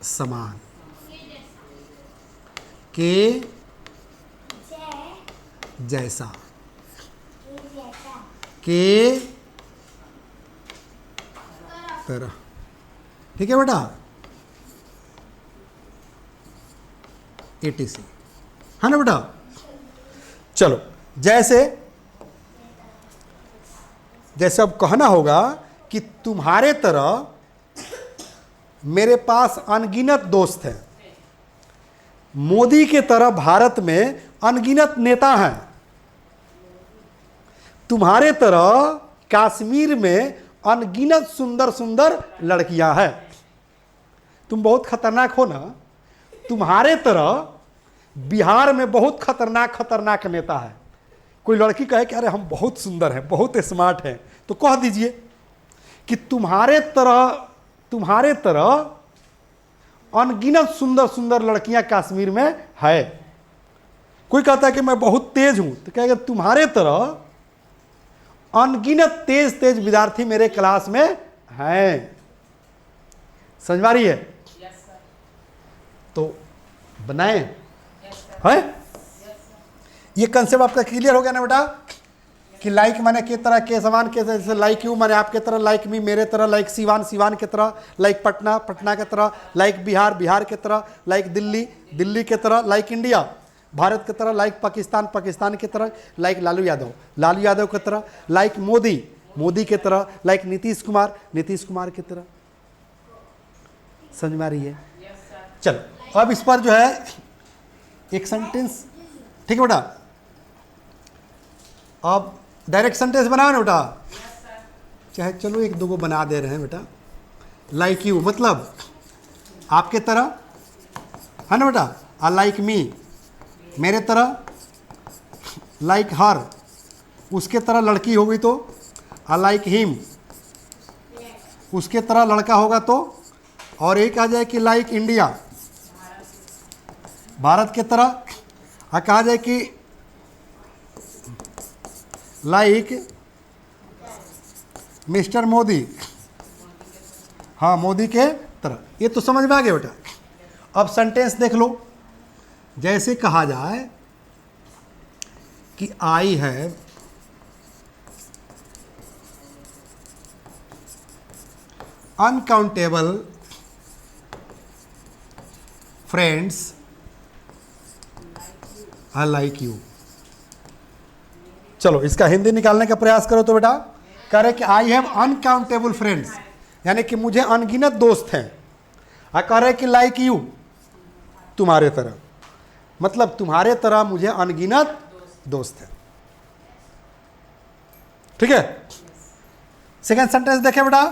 समान, के जैसा, के तरह। ठीक है बेटा? ATC है ना बेटा? चलो, जैसे अब कहना होगा कि तुम्हारे तरह मेरे पास अनगिनत दोस्त हैं, मोदी के तरह भारत में अनगिनत नेता हैं, तुम्हारे तरह कश्मीर में अनगिनत सुंदर सुंदर लड़कियां हैं। तुम बहुत खतरनाक हो ना? तुम्हारे तरह बिहार में बहुत खतरनाक नेता है। कोई लड़की कहे कि अरे हम बहुत सुंदर हैं, बहुत स्मार्ट हैं, तो कह दीजिए कि तुम्हारे तरह अनगिनत सुंदर सुंदर लड़कियां कश्मीर में है। कोई कहता है कि मैं बहुत तेज हूं, तो कहेगा तुम्हारे तरह अनगिनत तेज विद्यार्थी मेरे क्लास में हैं। समझ में आ रही है? तो बनाए है? ये कंसेप्ट आपका क्लियर हो गया ना बेटा? कि लाइक माने के तरह, के समान, के जैसे लाइक यू माने आपके तरह, लाइक मी मेरे तरह, लाइक सिवान के तरह, लाइक पटना के तरह, लाइक बिहार के तरह, लाइक दिल्ली के तरह, लाइक इंडिया भारत की तरह, लाइक पाकिस्तान की तरह, लाइक लालू यादव की तरह, लाइक मोदी की तरह, लाइक नीतीश कुमार की तरह। समझ में आ रही है? चलो, अब इस पर जो है एक सेंटेंस, ठीक है बेटा? अब डायरेक्ट सेंटेंस बनाओ ना बेटा। चाहे चलो एक दो को बना दे रहे हैं बेटा। लाइक यू मतलब आपके तरह है ना बेटा? आ लाइक मी मेरे तरह, लाइक हर उसके तरह लड़की होगी तो, आ लाइक हिम उसके तरह लड़का होगा तो, और एक आ जाए कि लाइक इंडिया भारत के तरह, आ कहा जाए कि लाइक मिस्टर मोदी, हाँ मोदी के तरह। ये तो समझ में आ गया बेटा। अब सेंटेंस देख लो। जैसे कहा जाए कि I have uncountable friends I like you. चलो, इसका हिंदी निकालने का प्रयास करो तो बेटा। कह रहे कि आई हैव अनकाउंटेबल फ्रेंड्स, यानी कि मुझे अनगिनत दोस्त हैं। कह रहे कि लाइक यू तुम्हारे तरह, मतलब तुम्हारे तरह मुझे अनगिनत दोस्त हैं। ठीक है? सेकेंड सेंटेंस देखें बेटा।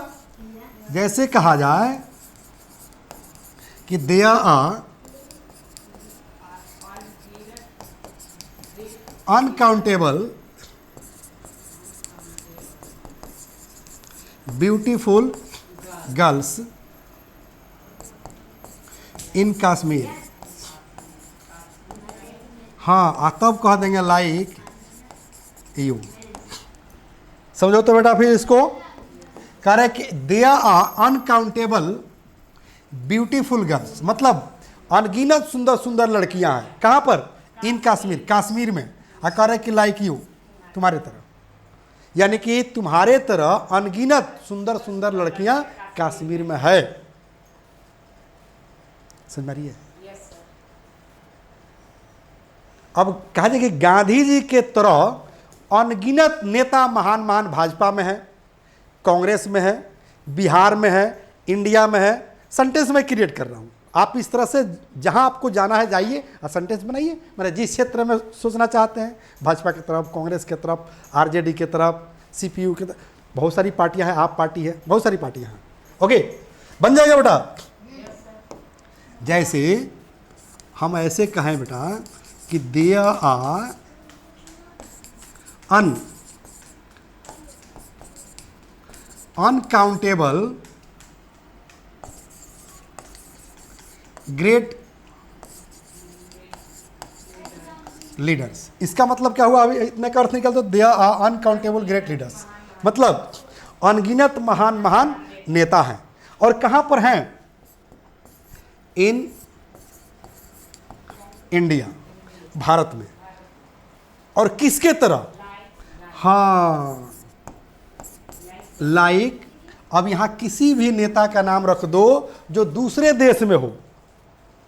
जैसे कहा जाए कि there are uncountable beautiful girls in Kashmir. हाँ, तब कह देंगे लाइक यू। समझो तो बेटा फिर इसको कह रहे कि there are uncountable beautiful girls, मतलब अनगिनत सुंदर सुंदर लड़कियां हैं। कहाँ पर? इन कश्मीर, कश्मीर में। कह रहे कि लाइक यू, तुम्हारे तरह, यानी कि तुम्हारे तरह अनगिनत सुंदर सुंदर लड़कियां कश्मीर में है। समझ रही है? अब कहा जाए कि गांधी जी के तरह अनगिनत नेता महान महान भाजपा में है, कांग्रेस में है, बिहार में है, इंडिया में है। सेंटेंस में क्रिएट कर रहा हूं, आप इस तरह से जहां आपको जाना है जाइए और सेंटेंस बनाइए। मैंने जिस क्षेत्र में सोचना चाहते हैं, भाजपा की तरफ, कांग्रेस की तरफ, आरजेडी की तरफ, सीपीयू की तरफ, बहुत सारी पार्टियां हैं, आप पार्टी है, बहुत सारी पार्टियां हैं। ओके, बन जाएगा बेटा। जैसे हम ऐसे कहें बेटा कि there are uncountable great leaders. इसका मतलब क्या हुआ? अभी इतने का अर्थ निकलता, there are uncountable great leaders, मतलब अनगिनत महान महान नेता हैं। और कहां पर हैं? इन इंडिया, भारत में। और किसके तरह? हाँ, लाइक। अब यहां किसी भी नेता का नाम रख दो जो दूसरे देश में हो,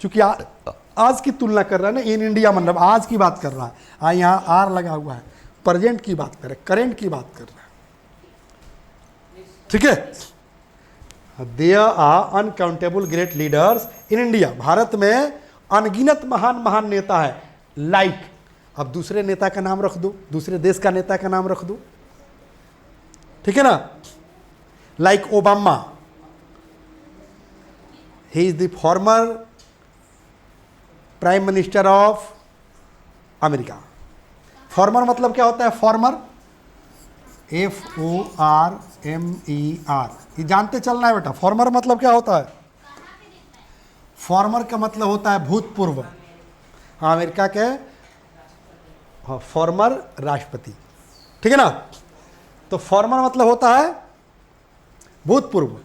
क्योंकि आज की तुलना कर रहा है ना, इन इंडिया, मतलब आज की बात कर रहा है। यहां आर लगा हुआ है, प्रेजेंट की बात कर रहा है, करेंट की बात कर रहा है। ठीक है? There are uncountable great leaders in India, भारत में अनगिनत महान महान नेता है। लाइक, अब दूसरे नेता का नाम रख दो, दूसरे देश का नेता का नाम रख दो। ठीक है ना? Like Obama, he is the former prime minister of America. Farmer मतलब क्या होता है? फॉर्मर, FORMER, ये जानते चलना है बेटा। फॉर्मर मतलब क्या होता है? फॉर्मर का मतलब होता है भूतपूर्व। अमेरिका के फॉर्मर राष्ट्रपति। ठीक है ना? तो फॉर्मर मतलब होता है भूतपूर्व।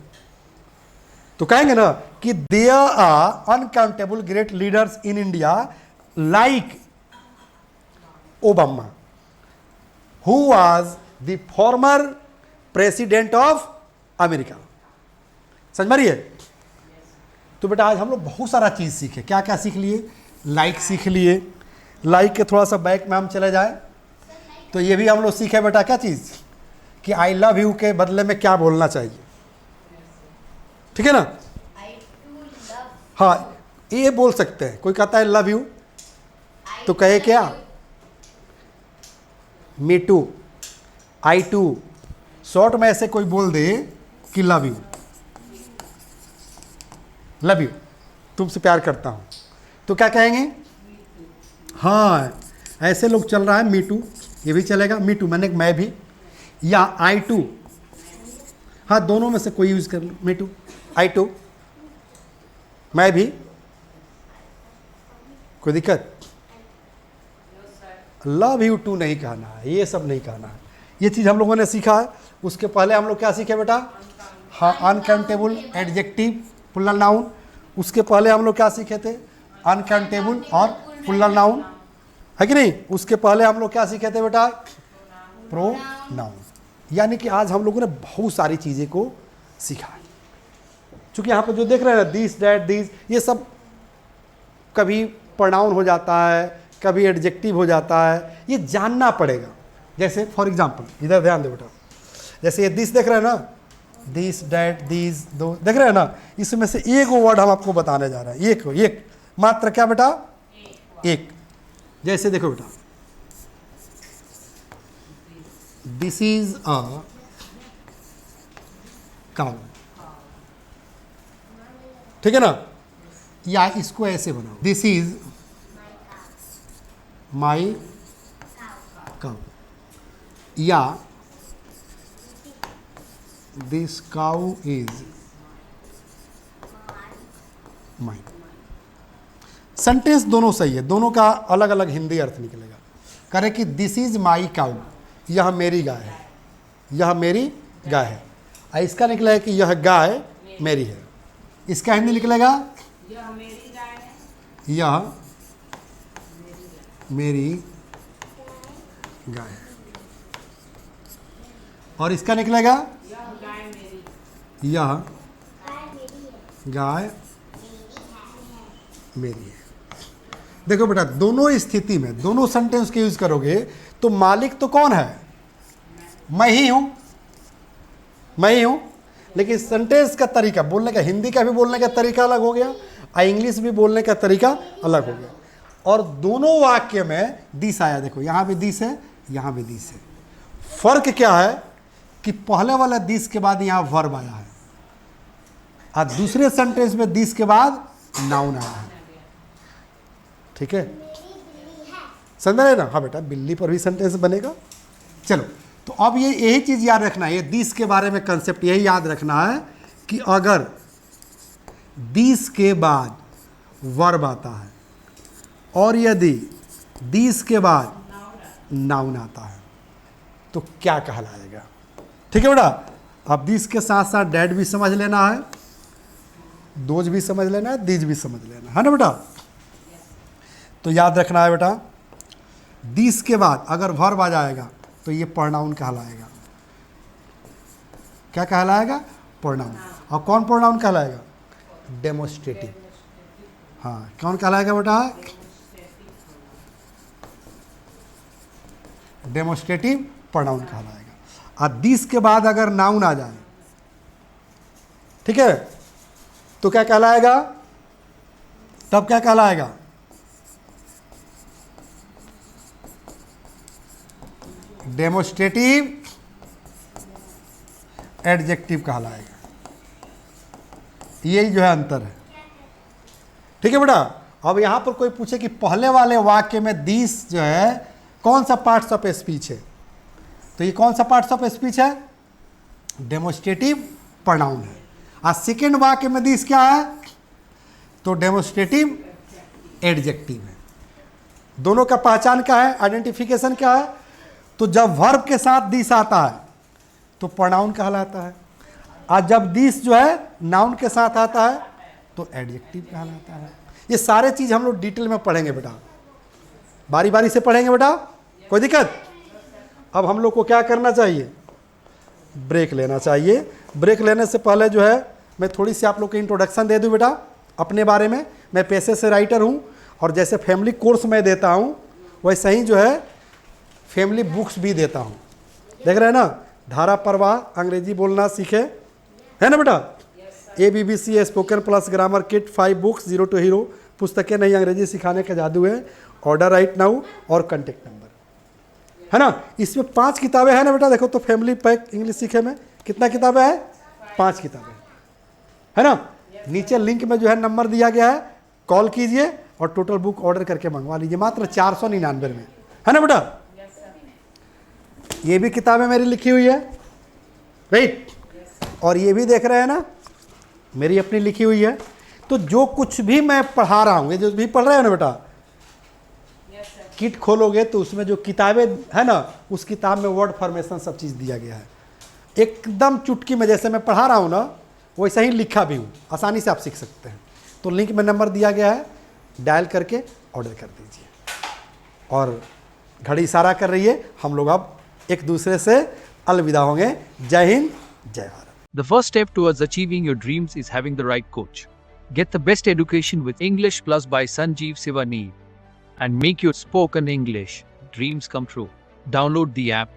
तो कहेंगे ना कि there are uncountable great leaders in India like Obama, who was the former president of America. समझ में आ रही है? तो बेटा आज हम लोग बहुत सारा चीज़ सीखे। क्या क्या सीख लिए? लाइक सीख लिए। लाइक के थोड़ा सा बैक में हम चले जाए तो ये भी हम लोग सीखे बेटा क्या चीज़, कि आई लव यू के बदले में क्या बोलना चाहिए। ठीक है ना? हाँ, ये बोल सकते हैं। कोई कहता है लव यू तो कहे क्या? Me too, I too. शॉर्ट में ऐसे कोई बोल दे कि लव यू, लव यू, तुमसे प्यार करता हूं, तो क्या कहेंगे? हाँ, ऐसे लोग चल रहा है मी टू, ये भी चलेगा। मी टू मैंने मैं भी, या आई टू। हाँ, दोनों में से कोई यूज कर लो। मी टू, आई टू, मैं भी। कोई दिक्कत? लव यू टू नहीं कहना है, ये सब नहीं कहना है। ये चीज़ हम लोगों ने सीखा है। उसके पहले हम लोग क्या सीखे बेटा? हाँ, अनकाउंटेबल एडजेक्टिव प्लूरल नाउन। उसके पहले हम लोग क्या सीखे थे? अनकाउंटेबल और प्लूरल नाउन, है कि नहीं? उसके पहले हम लोग क्या सीखे थे बेटा? प्रोनाउन। यानी कि आज हम लोगों ने बहुत सारी चीज़ें को सीखा है। चूँकि यहाँ पर जो देख रहे हैं दिस, डैट, दिस, ये सब कभी प्रोनाउन हो जाता है, कभी एडजेक्टिव हो जाता है, ये जानना पड़ेगा। जैसे फॉर एग्जांपल, इधर ध्यान दे बेटा, जैसे ये दिस देख रहे हैं ना, दिस, डैट, दिस, दो, देख रहे हैं ना, इसमें से एक वर्ड हम आपको बताने जा रहे हैं। एक मात्र क्या बेटा? एक। जैसे देखो बेटा, दिस इज अ काउ। ठीक है ना? या इसको ऐसे बनाओ, दिस इज माई काउ, या this cow is mine. Sentence दोनों सही है, दोनों का अलग अलग हिंदी अर्थ निकलेगा। करें कि दिस इज माई काउ, यह मेरी गाय है, यह मेरी गाय है। इसका निकलेगा कि यह गाय मेरी है। इसका हिंदी निकलेगा यह मेरी गाय है। यह मेरी गाय है। और इसका निकलेगा यह गाय मेरी। यह गाय मेरी है। देखो बेटा, दोनों स्थिति में दोनों सेंटेंस के यूज करोगे तो मालिक तो कौन है? मैं ही हूं, मैं ही हूं। लेकिन सेंटेंस का तरीका बोलने का, हिंदी का भी बोलने का तरीका अलग हो गया और इंग्लिश भी बोलने का तरीका अलग हो गया। और दोनों वाक्य में दिस आया। देखो यहां भी दिस है, यहां भी दिस है। फर्क क्या है कि पहले वाला दिस के बाद यहां वर्ब आया है और दूसरे सेंटेंस में दिस के बाद नाउन आया है। ठीक है, समझ रहे ना? हाँ बेटा, बिल्ली पर भी सेंटेंस बनेगा। चलो, तो अब ये यही चीज याद रखना है, ये दिस के बारे में कंसेप्ट यही याद रखना है कि अगर दिस के बाद वर्ब आता है और यदि दिस के बाद नाउन आता है तो क्या कहलाएगा। ठीक है बेटा, अब दिस के साथ साथ डैड भी समझ लेना है, दोज भी समझ लेना है, दीज भी समझ लेना है ना बेटा। तो याद रखना है बेटा, दिस के बाद अगर वर्ब आ जाएगा तो ये प्रोनाउन कहलाएगा। क्या कहलाएगा? प्रोनाउन। और कौन प्रोनाउन कहलाएगा? डेमोस्ट्रेटिव। हाँ, कौन कहलाएगा बेटा? डेमोस्ट्रेटिव प्रोनाउन कहलाएगा। और दिस के बाद अगर नाउन आ जाए, ठीक है, तो क्या कहलाएगा? तब क्या कहलाएगा? डेमोस्ट्रेटिव एडजेक्टिव कहलाएगा। यही जो है अंतर है। ठीक है बेटा, अब यहां पर कोई पूछे कि पहले वाले वाक्य में दिस जो है कौन सा पार्ट्स ऑफ स्पीच है, तो ये कौन सा पार्ट्स ऑफ स्पीच है? डेमोस्ट्रेटिव प्रोनाउन है। और सेकेंड वाक्य में दिस क्या है? तो डेमोस्ट्रेटिव एडजेक्टिव है। दोनों का पहचान क्या है? आइडेंटिफिकेशन क्या है? तो जब वर्ब के साथ दिस आता है तो प्रोनाउन कहलाता है, और जब दिस जो है नाउन के साथ आता है तो एडजेक्टिव कहलाता है। ये सारे चीज़ हम लोग डिटेल में पढ़ेंगे बेटा, बारी बारी से पढ़ेंगे बेटा, कोई दिक्कत? अब हम लोग को क्या करना चाहिए? ब्रेक लेना चाहिए। ब्रेक लेने से पहले जो है मैं थोड़ी सी आप लोग को इंट्रोडक्शन दे दूं बेटा अपने बारे में। मैं पेशे से राइटर हूं और जैसे फैमिली कोर्स मैं देता हूं वैसे ही जो है फैमिली बुक्स भी देता हूं। देख रहे हैं ना, धारा प्रवाह, अंग्रेजी बोलना सीखे, है ना बेटा? ABBC spoken plus grammar kit 5 books, 0 to hero, पुस्तकें नहीं अंग्रेजी सिखाने का जादू है, ऑर्डर राइट नाउ और कॉन्टेक्ट नंबर, है ना? इसमें 5 किताबें हैं ना बेटा। देखो तो फैमिली पैक इंग्लिश सीखे में कितना किताबें हैं? 5 किताबें, है ना? नीचे लिंक में जो है नंबर दिया गया है, कॉल कीजिए और टोटल बुक ऑर्डर करके मंगवा लीजिए मात्र 499 में, है ना बेटा? ये भी किताबें मेरी लिखी हुई है, राइट? और ये भी देख रहे हैं ना, मेरी अपनी लिखी हुई है। तो जो कुछ भी मैं पढ़ा रहा हूँ, ये जो भी पढ़ रहे हो ना बेटा, किट खोलोगे तो उसमें जो किताबें है ना, उस किताब में वर्ड फॉर्मेशन सब चीज़ दिया गया है। एकदम चुटकी में जैसे मैं पढ़ा रहा हूँ ना वैसा ही लिखा भी हूँ, आसानी से आप सीख सकते हैं। तो लिंक में नंबर दिया गया है, डायल करके ऑर्डर कर दीजिए। और घड़ी इशारा कर रही है, हम लोग अब एक दूसरे से अलविदा होंगे। जय हिंद, जय Bharat. The first step towards achieving your dreams is having the right coach. Get the best education with English Plus by Sanjeev Sivaneer and make your spoken English dreams come true. Download the app